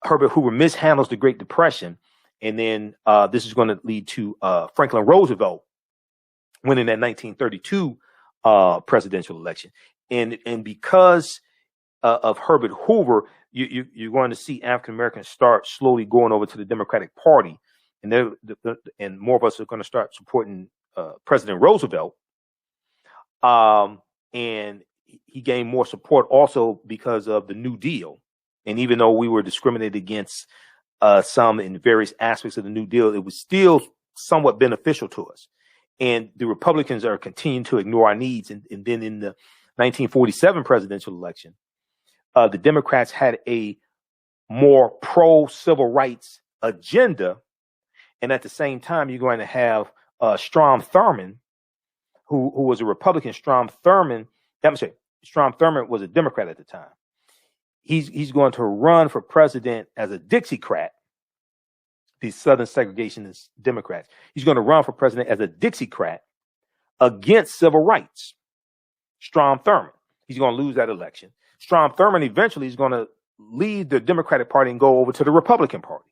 Herbert Hoover mishandles the Great Depression. And then this is going to lead to Franklin Roosevelt winning that 1932 presidential election. And because of Herbert Hoover, you're going to see African Americans start slowly going over to the Democratic Party. And more of us are going to start supporting President Roosevelt. And he gained more support also because of the New Deal. And even though we were discriminated against some in various aspects of the New Deal, it was still somewhat beneficial to us. And the Republicans are continuing to ignore our needs. And then in the 1947 presidential election, the Democrats had a more pro-civil rights agenda. And at the same time, you're going to have Strom Thurmond, who was a Republican. Strom Thurmond was a Democrat at the time. He's going to run for president as a Dixiecrat. These Southern segregationist Democrats. He's going to run for president as a Dixiecrat against civil rights. Strom Thurmond. He's going to lose that election. Strom Thurmond eventually is going to leave the Democratic Party and go over to the Republican Party.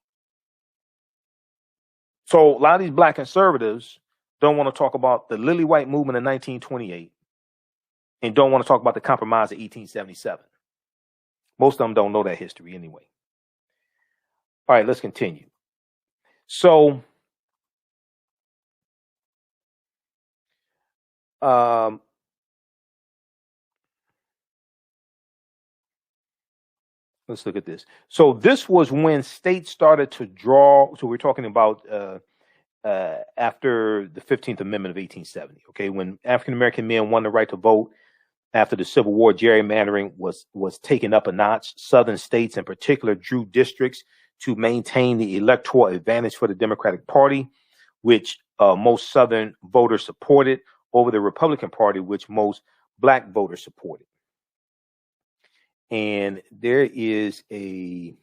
So a lot of these black conservatives don't want to talk about the Lily White movement in 1928 and don't want to talk about the Compromise of 1877. Most of them don't know that history anyway. All right, let's continue. So, let's look at this. So this was when states started to draw. So we're talking about after the 15th Amendment of 1870. Okay, when African American men won the right to vote after the Civil War, gerrymandering was taken up a notch. Southern states, in particular, drew districts to maintain the electoral advantage for the Democratic Party, which most Southern voters supported, over the Republican Party, which most black voters supported. And there is a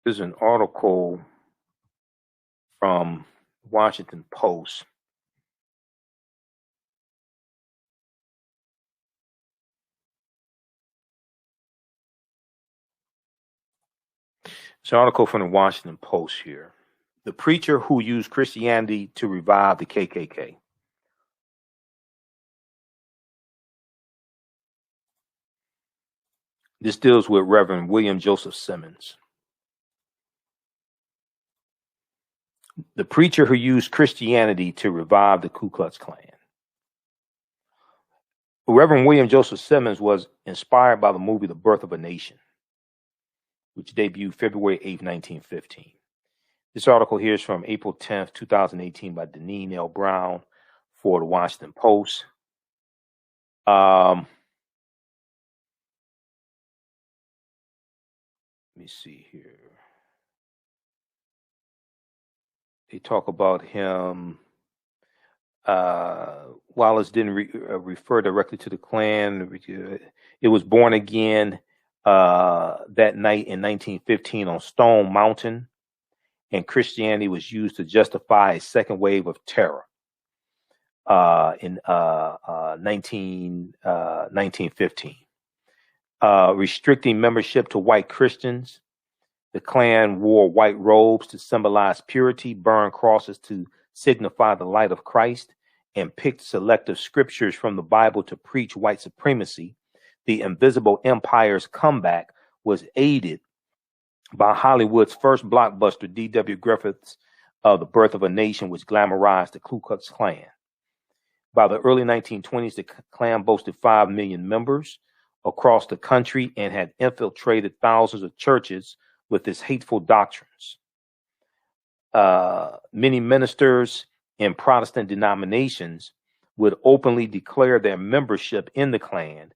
there's an article from Washington Post. It's an article from the Washington Post here. The preacher who used Christianity to revive the KKK. This deals with Reverend William Joseph Simmons. The preacher who used Christianity to revive the Ku Klux Klan. Reverend William Joseph Simmons was inspired by the movie The Birth of a Nation, which debuted February 8, 1915. This article here is from April 10th, 2018 by Deneen L. Brown for the Washington Post. Let me see here. They talk about him. Wallace didn't refer directly to the Klan. It was born again that night in 1915 on Stone Mountain, and Christianity was used to justify a second wave of terror in 1915. Restricting membership to white Christians. The Klan wore white robes to symbolize purity, burned crosses to signify the light of Christ, and picked selective scriptures from the Bible to preach white supremacy. The Invisible Empire's comeback was aided by Hollywood's first blockbuster, D.W. Griffith's The Birth of a Nation, which glamorized the Ku Klux Klan. By the early 1920s, the Klan boasted 5 million members across the country and had infiltrated thousands of churches with its hateful doctrines. Many ministers in Protestant denominations would openly declare their membership in the Klan,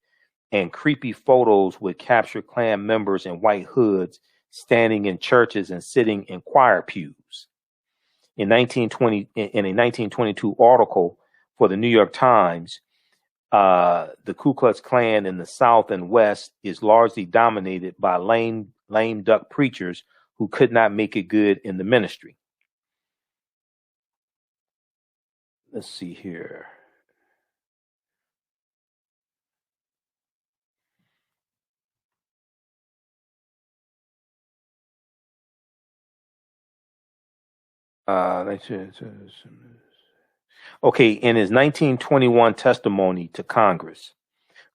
and creepy photos would capture Klan members in white hoods standing in churches and sitting in choir pews. In a 1922 article for the New York Times, the Ku Klux Klan in the South and West is largely dominated by lame duck preachers who could not make it good in the ministry. Let's see here. Okay, in his 1921 testimony to Congress,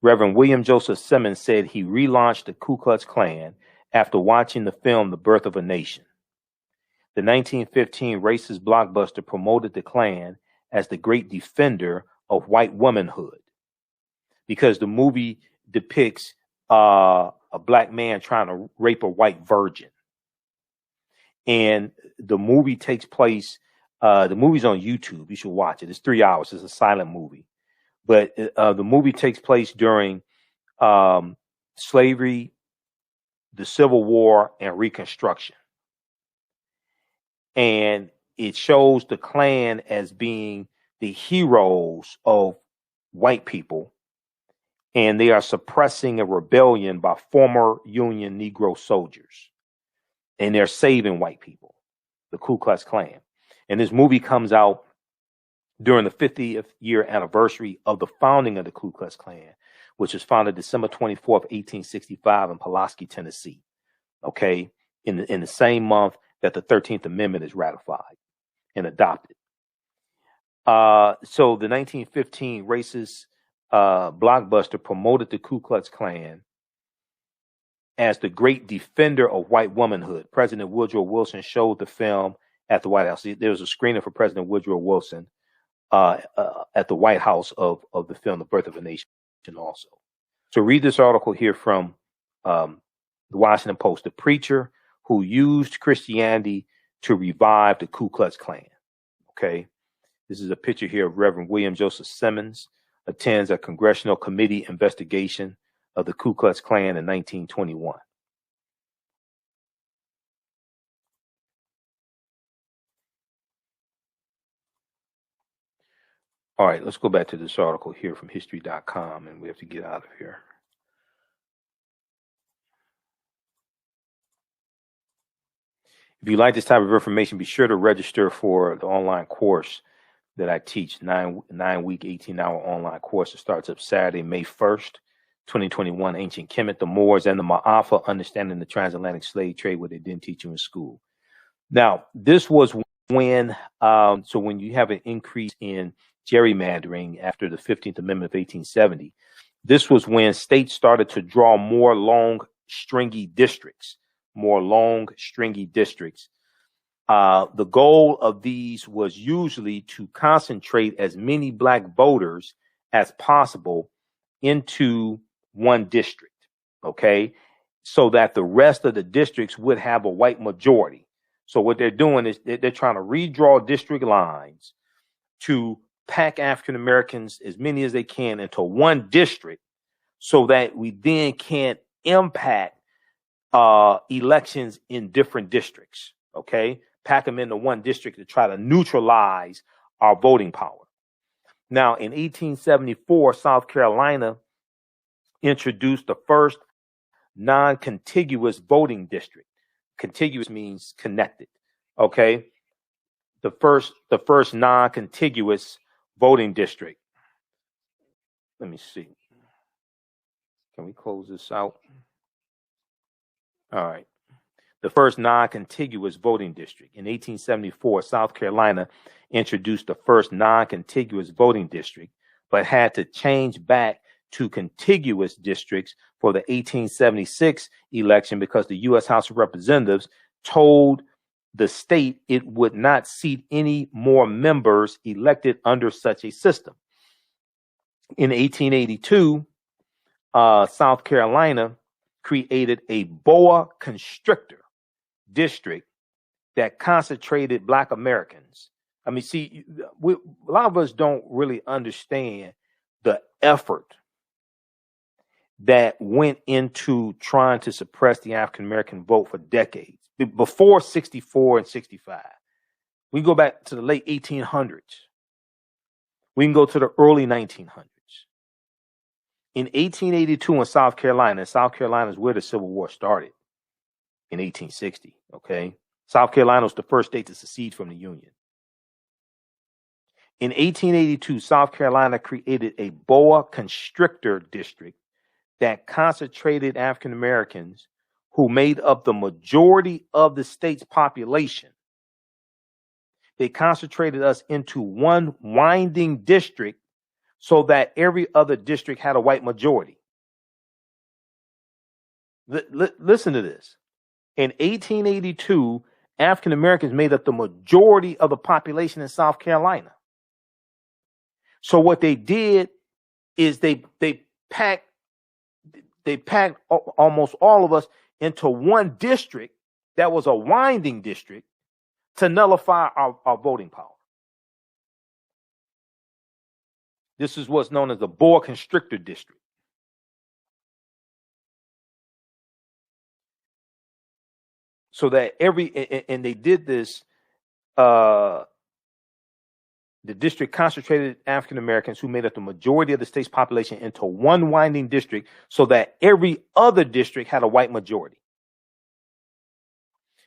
Reverend William Joseph Simmons said he relaunched the Ku Klux Klan after watching the film The Birth of a Nation. The 1915 racist blockbuster promoted the Klan as the great defender of white womanhood, because the movie depicts a black man trying to rape a white virgin. And the movie takes place, the movie's on YouTube. You should watch it. It's 3 hours. It's a silent movie. But the movie takes place during slavery, the Civil War, and Reconstruction. And it shows the Klan as being the heroes of white people, and they are suppressing a rebellion by former Union Negro soldiers. And they're saving white people, the Ku Klux Klan. And this movie comes out during the 50th year anniversary of the founding of the Ku Klux Klan, which was founded December 24th, 1865 in Pulaski, Tennessee. Okay, in the same month that the 13th Amendment is ratified and adopted. So the 1915 racist blockbuster promoted the Ku Klux Klan as the great defender of white womanhood. President Woodrow Wilson showed the film at the White House. There was a screening for President Woodrow Wilson at the White House of the film The Birth of a Nation also. So read this article here from the Washington Post. The preacher who used Christianity to revive the Ku Klux Klan. Okay. This is a picture here of Reverend William Joseph Simmons attends a congressional committee investigation of the Ku Klux Klan in 1921. All right, let's go back to this article here from history.com, and we have to get out of here. If you like this type of information, be sure to register for the online course that I teach, 9-week, 18-hour online course. It starts up Saturday, May 1st, 2021, Ancient Kemet, the Moors, and the Maafa, Understanding the Transatlantic Slave Trade, what they didn't teach you in school. Now, this was when, so when you have an increase in gerrymandering after the 15th Amendment of 1870, this was when states started to draw more long, stringy districts. The goal of these was usually to concentrate as many black voters as possible into one district, okay, so that the rest of the districts would have a white majority. So what they're doing is they're trying to redraw district lines to pack African Americans, as many as they can, into one district, so that we then can't impact elections in different districts, okay? Pack them into one district to try to neutralize our voting power. Now, in 1874, South Carolina introduced the first non-contiguous voting district. Contiguous means connected, okay? The first non-contiguous voting district. Let me see. Can we close this out? All right. The first non-contiguous voting district. In 1874, South Carolina introduced the first non-contiguous voting district, but had to change back to contiguous districts for the 1876 election because the U.S. House of Representatives told the state, it would not seat any more members elected under such a system. In 1882, South Carolina created a boa constrictor district that concentrated Black Americans. I mean, see, a lot of us don't really understand the effort that went into trying to suppress the African American vote for decades, before 64 and 65. We can go back to the late 1800s. We can go to the early 1900s. In 1882 in South Carolina is where the Civil War started in 1860, okay? South Carolina was the first state to secede from the Union. In 1882, South Carolina created a boa constrictor district that concentrated African Americans who made up the majority of the state's population. They concentrated us into one winding district so that every other district had a white majority. Listen to this. In 1882, African Americans made up the majority of the population in South Carolina. So what they did is they packed almost all of us into one district that was a winding district to nullify our voting power. This is what's known as the boa constrictor district. So that and they did this, the district concentrated African Americans who made up the majority of the state's population into one winding district so that every other district had a white majority.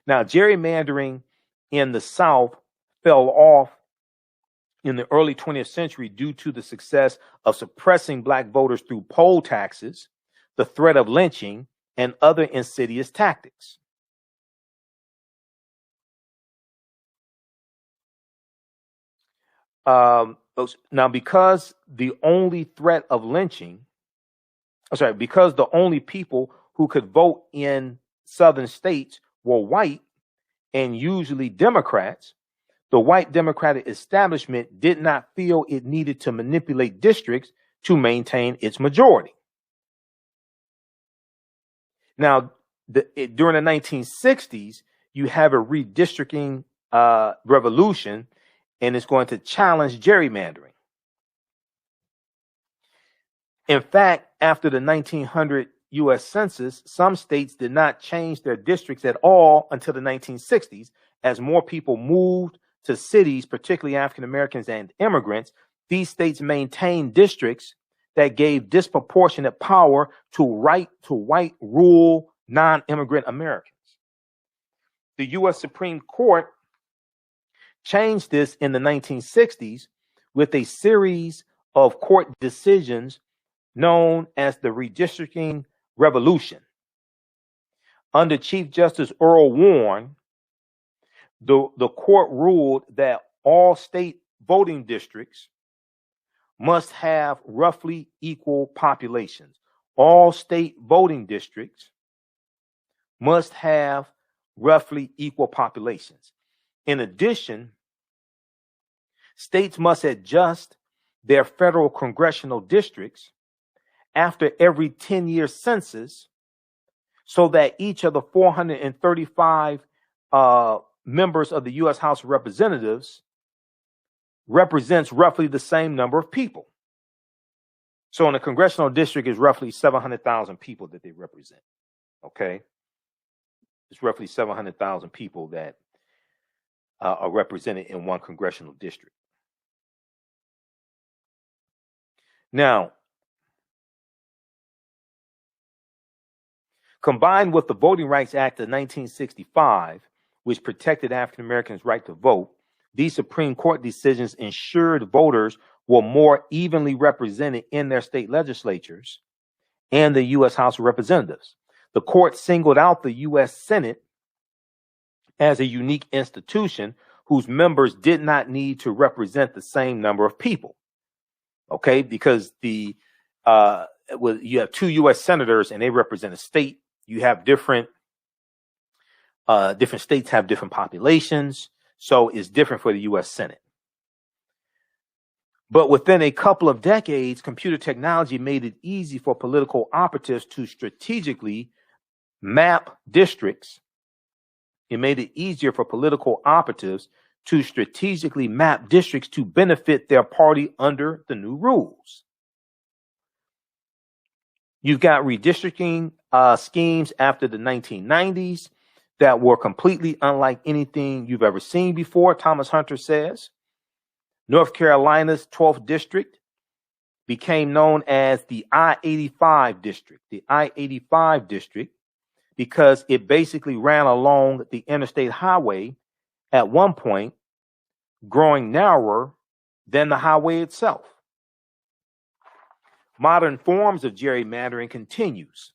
Now, gerrymandering in the South fell off in the early 20th century due to the success of suppressing Black voters through poll taxes, the threat of lynching, and other insidious tactics. Now, because the only people who could vote in southern states were white and usually Democrats, the white Democratic establishment did not feel it needed to manipulate districts to maintain its majority. Now, during the 1960s, you have a redistricting revolution, and it's going to challenge gerrymandering. In fact, after the 1900 U.S. Census, some states did not change their districts at all until the 1960s. As more people moved to cities, particularly African Americans and immigrants, these states maintained districts that gave disproportionate power to white rural non-immigrant Americans. The U.S. Supreme Court changed this in the 1960s with a series of court decisions known as the redistricting revolution. Under Chief Justice Earl Warren, the court ruled that all state voting districts must have roughly equal populations. All state voting districts must have roughly equal populations. In addition, states must adjust their federal congressional districts after every 10-year census so that each of the 435 members of the U.S. House of Representatives represents roughly the same number of people. So in a congressional district is roughly 700,000 people that they represent. Okay? It's roughly 700,000 people that are represented in one congressional district. Now, combined with the Voting Rights Act of 1965, which protected African Americans' right to vote, these Supreme Court decisions ensured voters were more evenly represented in their state legislatures and the U.S. House of Representatives. The court singled out the U.S. Senate as a unique institution whose members did not need to represent the same number of people. Okay, because you have two U.S. senators and they represent a state. You have different Different states have different populations, so it's different for the U.S. Senate. But within a couple of decades, computer technology made it easy for political operatives to strategically map districts. It made it easier for political operatives to strategically map districts to benefit their party under the new rules. You've got redistricting schemes after the 1990s that were completely unlike anything you've ever seen before, Thomas Hunter says. North Carolina's 12th district became known as the I-85 district, because it basically ran along the interstate highway at one point, growing narrower than the highway itself. Modern forms of gerrymandering continues.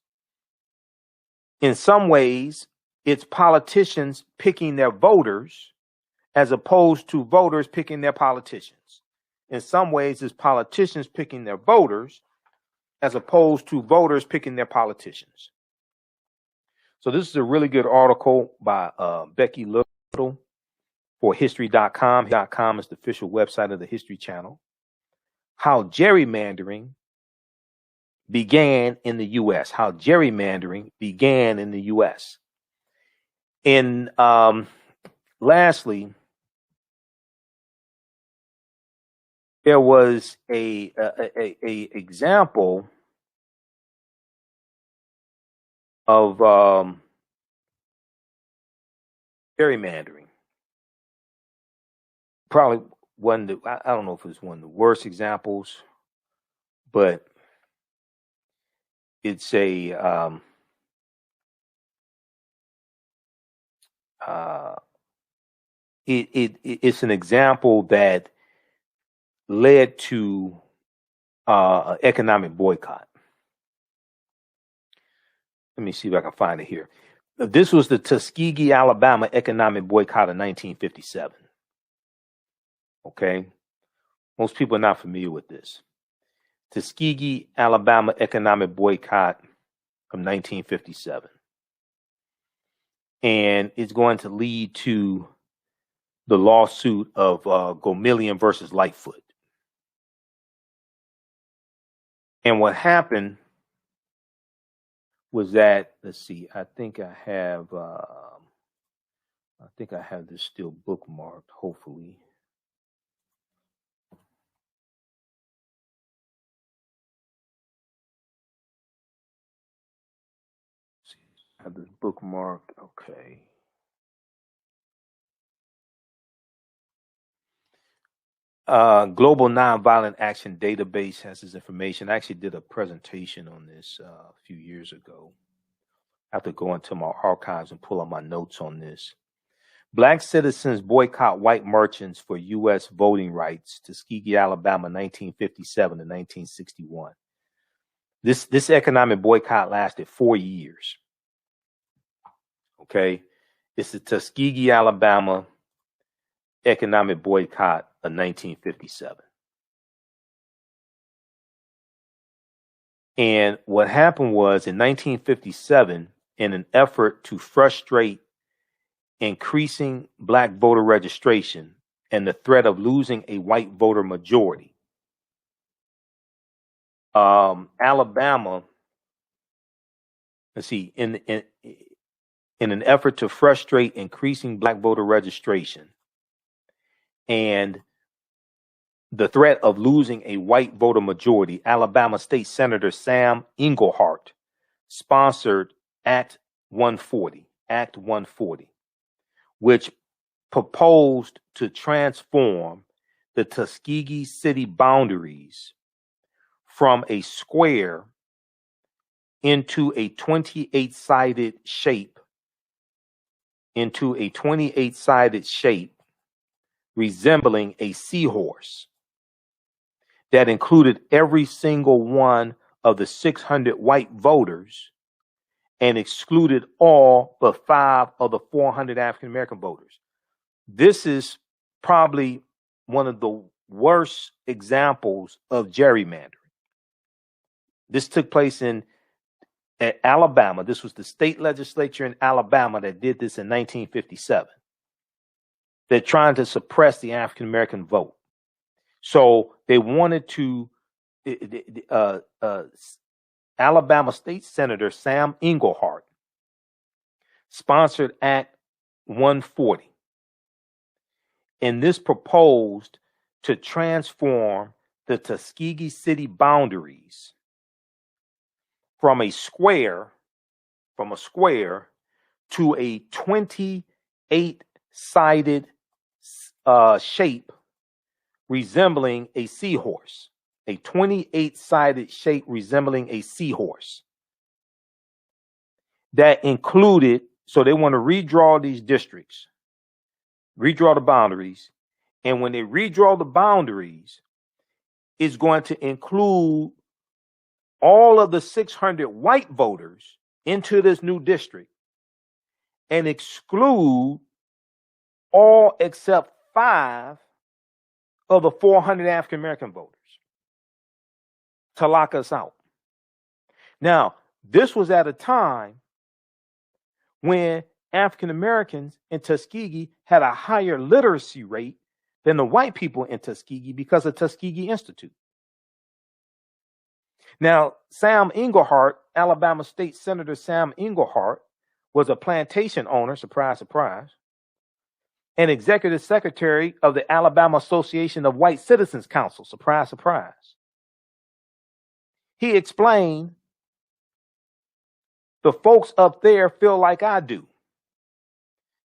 In some ways, it's politicians picking their voters as opposed to voters picking their politicians. In some ways, it's politicians picking their voters as opposed to voters picking their politicians. So this is a really good article by Becky Little for History.com. .com is the official website of the History Channel. How gerrymandering began in the U.S. How gerrymandering began in the U.S. And lastly, there was a example of gerrymandering. Probably one I don't know if it was one of the worst examples, but it's it's an example that led to an economic boycott. Let me see if I can find it here. This was the Tuskegee, Alabama economic boycott of 1957. Okay, most people are not familiar with this. Tuskegee, Alabama economic boycott of 1957. And it's going to lead to the lawsuit of Gomillion versus Lightfoot. And what happened was that, let's see, I think I have this still bookmarked, hopefully. I have this bookmarked, okay. Global Nonviolent Action Database has this information. I actually did a presentation on this a few years ago. I have to go into my archives and pull up my notes on this. Black citizens boycott white merchants for U.S. voting rights, Tuskegee, Alabama, 1957 to 1961. This economic boycott lasted 4 years. Okay, it's the Tuskegee, Alabama economic boycott of 1957. And what happened was in 1957, in an effort to frustrate increasing black voter registration and the threat of losing a white voter majority, Alabama, let's see, in an effort to frustrate increasing black voter registration and the threat of losing a white voter majority, Alabama State Senator Sam Engelhardt sponsored Act 140, which proposed to transform the Tuskegee city boundaries from a square into a 28-sided shape, resembling a seahorse that included every single one of the 600 white voters and excluded all but 5 of the 400 African American voters. This is probably one of the worst examples of gerrymandering. This took place in at Alabama. This was the state legislature in Alabama that did this in 1957. They're trying to suppress the African American vote. So they wanted to, Alabama State Senator Sam Inglehart sponsored Act 140. And this proposed to transform the Tuskegee city boundaries from a square to a 28-sided shape resembling a seahorse. A 28-sided shape resembling a seahorse. That included, so they want to redraw these districts, redraw the boundaries, and when they redraw the boundaries, it's going to include all of the 600 white voters into this new district and exclude all except 5 of the 400 African American voters to lock us out. Now, this was at a time when African Americans in Tuskegee had a higher literacy rate than the white people in Tuskegee because of Tuskegee Institute. Now, Sam Inglehart, Alabama State Senator Sam Inglehart, was a plantation owner, surprise, surprise, and executive secretary of the Alabama Association of White Citizens Council, surprise, surprise. He explained, the folks up there feel like I do.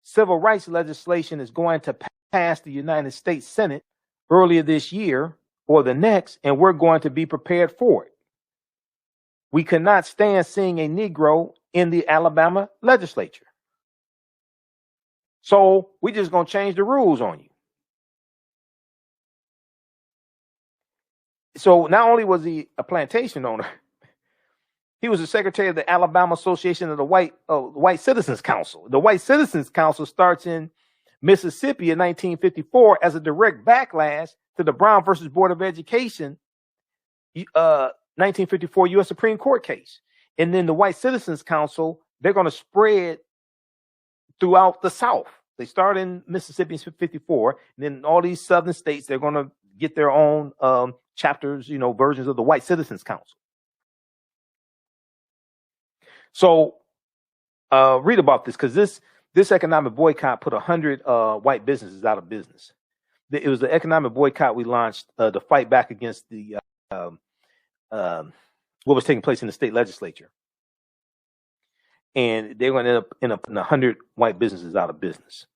Civil rights legislation is going to pass the United States Senate earlier this year or the next, and we're going to be prepared for it. We cannot stand seeing a Negro in the Alabama legislature. So we're just going to change the rules on you. So not only was he a plantation owner, he was the secretary of the Alabama Association of the White Citizens Council. The White Citizens Council starts in Mississippi in 1954 as a direct backlash to the Brown versus Board of Education 1954 U.S. Supreme Court case. And then the White Citizens Council, they're going to spread throughout the South. They start in Mississippi in 54, and then all these southern states, they're going to get their own chapters, versions of the White Citizens Council. So read about this, because this economic boycott put 100 white businesses out of business. It was the economic boycott we launched to fight back against the what was taking place in the state legislature. And they're going to end up putting 100 white businesses out of business.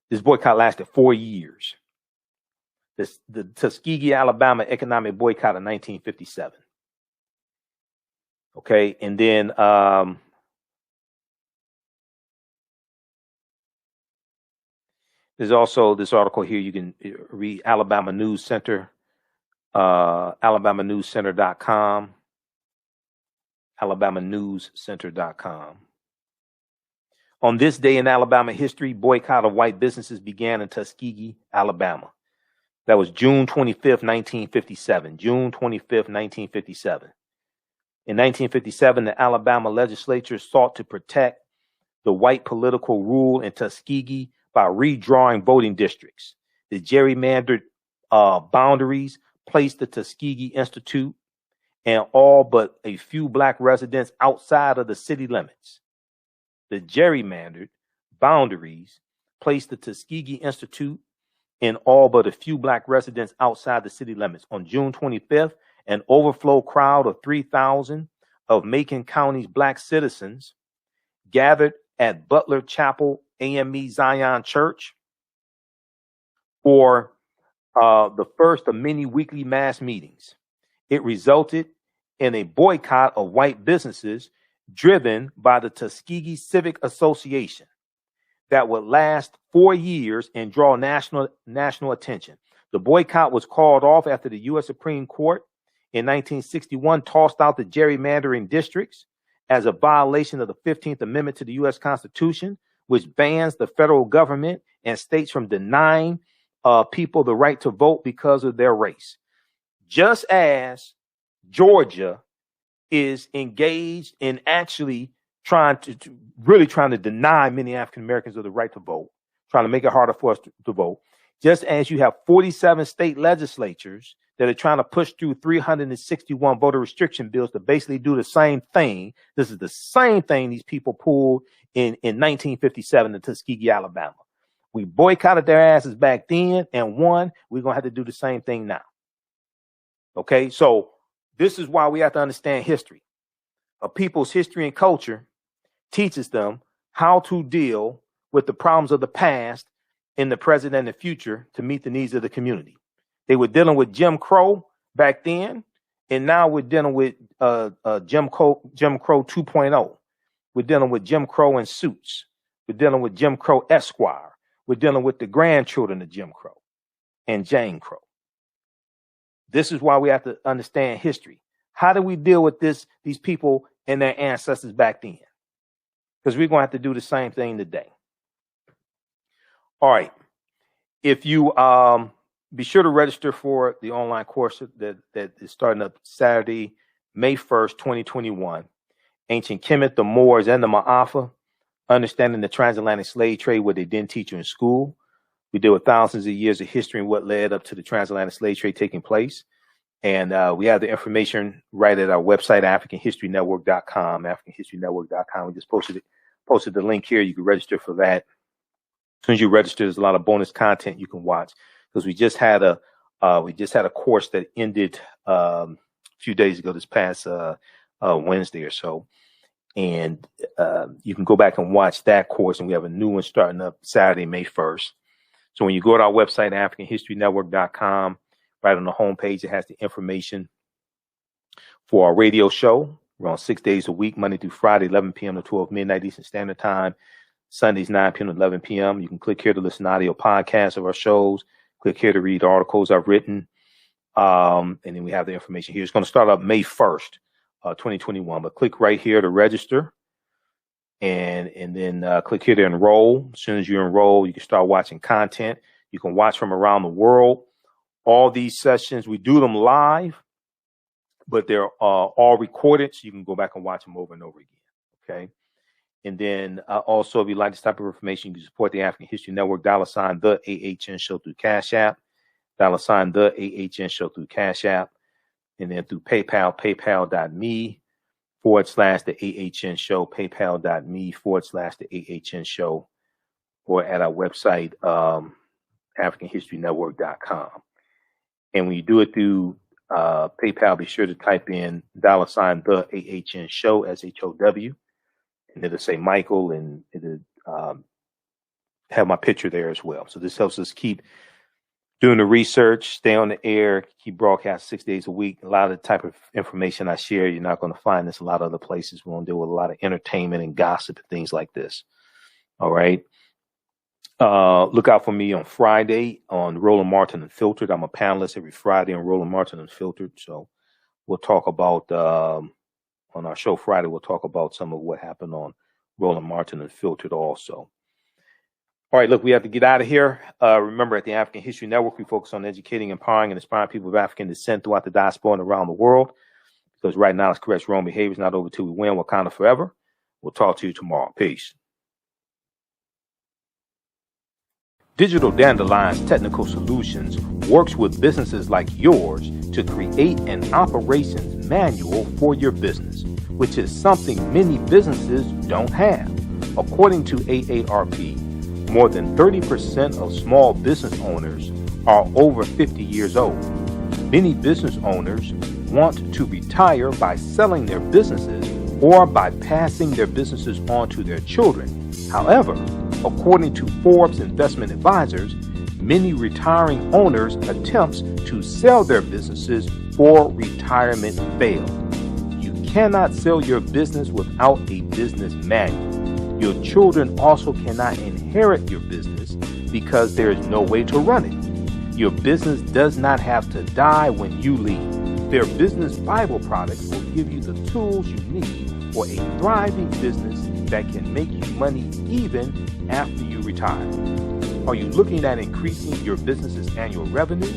This boycott lasted 4 years. The Tuskegee, Alabama economic boycott of 1957. Okay, and then there's also this article here. You can read Alabama News Center, alabamanewscenter.com, alabamanewscenter.com. On this day in Alabama history, boycott of white businesses began in Tuskegee, Alabama. That was June 25th, 1957. June 25th, 1957. In 1957, the Alabama legislature sought to protect the white political rule in Tuskegee by redrawing voting districts. The gerrymandered boundaries placed the Tuskegee Institute and all but a few black residents outside of the city limits. The gerrymandered boundaries placed the Tuskegee Institute and all but a few black residents outside the city limits. On June 25th, an overflow crowd of 3,000 of Macon County's black citizens gathered at Butler Chapel AME Zion Church for the first of many weekly mass meetings. It resulted in a boycott of white businesses driven by the Tuskegee Civic Association that would last 4 years and draw national attention. The boycott was called off after the U.S. Supreme Court in 1961 tossed out the gerrymandering districts as a violation of the 15th Amendment to the U.S. Constitution, which bans the federal government and states from denying people the right to vote because of their race. Just as Georgia is engaged in actually trying to deny many African Americans of the right to vote, trying to make it harder for us to vote. Just as you have 47 state legislatures that are trying to push through 361 voter restriction bills to basically do the same thing. This is the same thing these people pulled in 1957 in Tuskegee, Alabama. We boycotted their asses back then and won. We're going to have to do the same thing now. Okay, so this is why we have to understand history. A people's history and culture teaches them how to deal with the problems of the past in the present and the future to meet the needs of the community. They were dealing with Jim Crow back then, and now we're dealing with Jim Crow 2.0. We're dealing with Jim Crow in suits. We're dealing with Jim Crow Esquire. We're dealing with the grandchildren of Jim Crow and Jane Crow. This is why we have to understand history. How do we deal with these people and their ancestors back then? Because we're going to have to do the same thing today. All right. If you be sure to register for the online course that is starting up Saturday, May 1st, 2021. Ancient Kemet, the Moors, and the Maafa, understanding the transatlantic slave trade, what they didn't teach you in school. We deal with thousands of years of history and what led up to the transatlantic slave trade taking place. And we have the information right at our website, AfricanHistoryNetwork.com, AfricanHistoryNetwork.com. We just posted the link here. You can register for that. As soon as you register, there's a lot of bonus content you can watch, because we just had a course that ended a few days ago, this past Wednesday or so. And you can go back and watch that course. And we have a new one starting up Saturday, May 1st. So when you go to our website, AfricanHistoryNetwork.com, right on the homepage, it has the information for our radio show. We're on 6 days a week, Monday through Friday, 11 p.m. to 12 midnight Eastern Standard Time. Sundays, 9 p.m. to 11 p.m. You can click here to listen to audio podcasts of our shows. Click here to read articles I've written. And then we have the information here. It's going to start up May 1st, 2021. But click right here to register. And then click here to enroll. As soon as you enroll, you can start watching content. You can watch from around the world. All these sessions, we do them live, but they're all recorded, so you can go back and watch them over and over again. Okay. And then also, if you like this type of information, you can support the African History Network, $ the AHN Show through Cash App, $ the AHN Show through Cash App, and then through PayPal, paypal.me / the AHN Show, paypal.me / the AHN Show, or at our website, AfricanHistoryNetwork.com. And when you do it through PayPal, be sure to type in $ the AHN Show, SHOW. And it'll say Michael, and it'll have my picture there as well. So this helps us keep doing the research, stay on the air, keep broadcasting 6 days a week. A lot of the type of information I share, you're not going to find this a lot of other places. We're going to deal with a lot of entertainment and gossip and things like this. All right. Look out for me on Friday on Roland Martin Unfiltered. I'm a panelist every Friday on Roland Martin Unfiltered. So we'll talk about on our show Friday, we'll talk about some of what happened on Roland Martin Unfiltered also. All right, look, we have to get out of here. Remember, at the African History Network, we focus on educating, empowering, and inspiring people of African descent throughout the diaspora and around the world. Because right now, it's correct wrong behavior is not over till we win. Wakanda forever. We'll talk to you tomorrow. Peace. Digital Dandelion's Technical Solutions works with businesses like yours to create an operations manual for your business, which is something many businesses don't have. According to AARP, more than 30% of small business owners are over 50 years old. Many business owners want to retire by selling their businesses or by passing their businesses on to their children. However, according to Forbes Investment Advisors, many retiring owners' attempts to sell their businesses for retirement fail. You cannot sell your business without a business manual. Your children also cannot inherit your business because there is no way to run it. Your business does not have to die when you leave. Their business Bible products will give you the tools you need for a thriving business that can make you money even after you retire. Are you looking at increasing your business's annual revenue?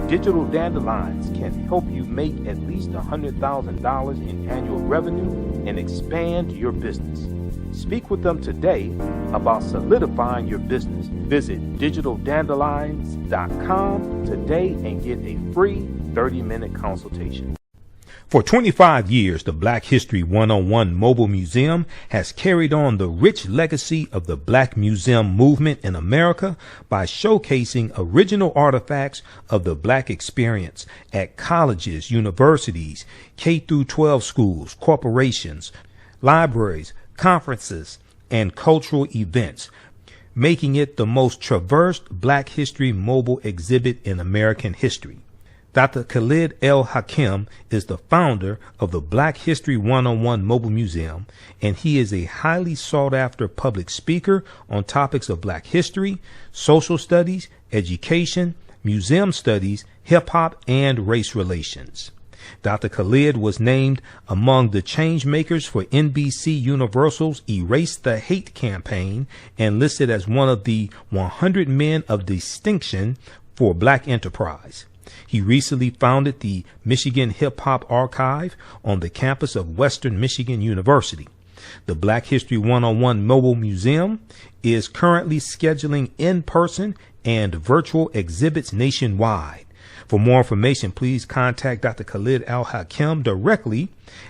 Digital Dandelions can help you make at least $100,000 in annual revenue and expand your business. Speak with them today about solidifying your business. Visit digitaldandelions.com today and get a free 30-minute consultation. For 25 years, the Black History 101 Mobile Museum has carried on the rich legacy of the Black Museum movement in America by showcasing original artifacts of the Black experience at colleges, universities, K-12 schools, corporations, libraries, conferences, and cultural events, making it the most traversed Black History mobile exhibit in American history. Dr. Khalid El-Hakim is the founder of the Black History 101 Mobile Museum, and he is a highly sought-after public speaker on topics of Black history, social studies, education, museum studies, hip-hop, and race relations. Dr. Khalid was named among the change makers for NBC Universal's Erase the Hate campaign and listed as one of the 100 men of distinction for Black enterprise. He recently founded the Michigan Hip Hop Archive on the campus of Western Michigan University. The Black History 101 Mobile Museum is currently scheduling in-person and virtual exhibits nationwide. For more information, please contact Dr. Khalid El-Hakim directly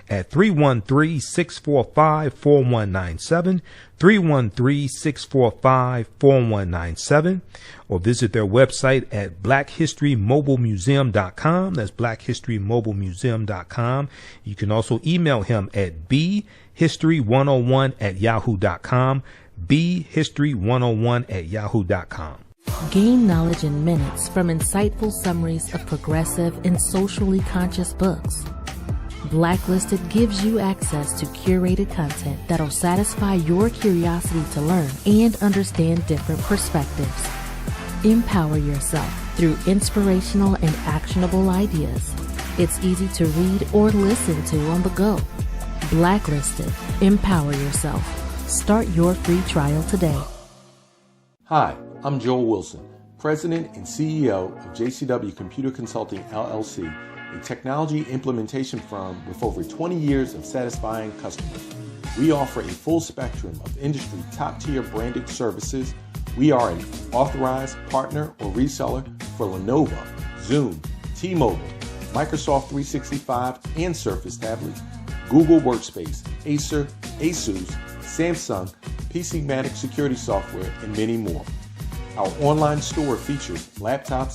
at 313-645-4197, 313-645-4197, or visit their website at blackhistorymobilemuseum.com. That's blackhistorymobilemuseum.com. You can also email him at bhistory101@yahoo.com, bhistory101@yahoo.com. Gain knowledge in minutes from insightful summaries of progressive and socially conscious books. Blacklisted gives you access to curated content that'll satisfy your curiosity to learn and understand different perspectives. Empower yourself through inspirational and actionable ideas. It's easy to read or listen to on the go. Blacklisted. Empower yourself. Start your free trial today. Hi, I'm Joel Wilson, President and CEO of JCW Computer Consulting LLC, a technology implementation firm with over 20 years of satisfying customers. We offer a full spectrum of industry top-tier branded services. We are an authorized partner or reseller for Lenovo, Zoom, T-Mobile, Microsoft 365 and Surface tablets, Google Workspace, Acer, Asus, Samsung, PCmatic security software, and many more. Our online store features laptops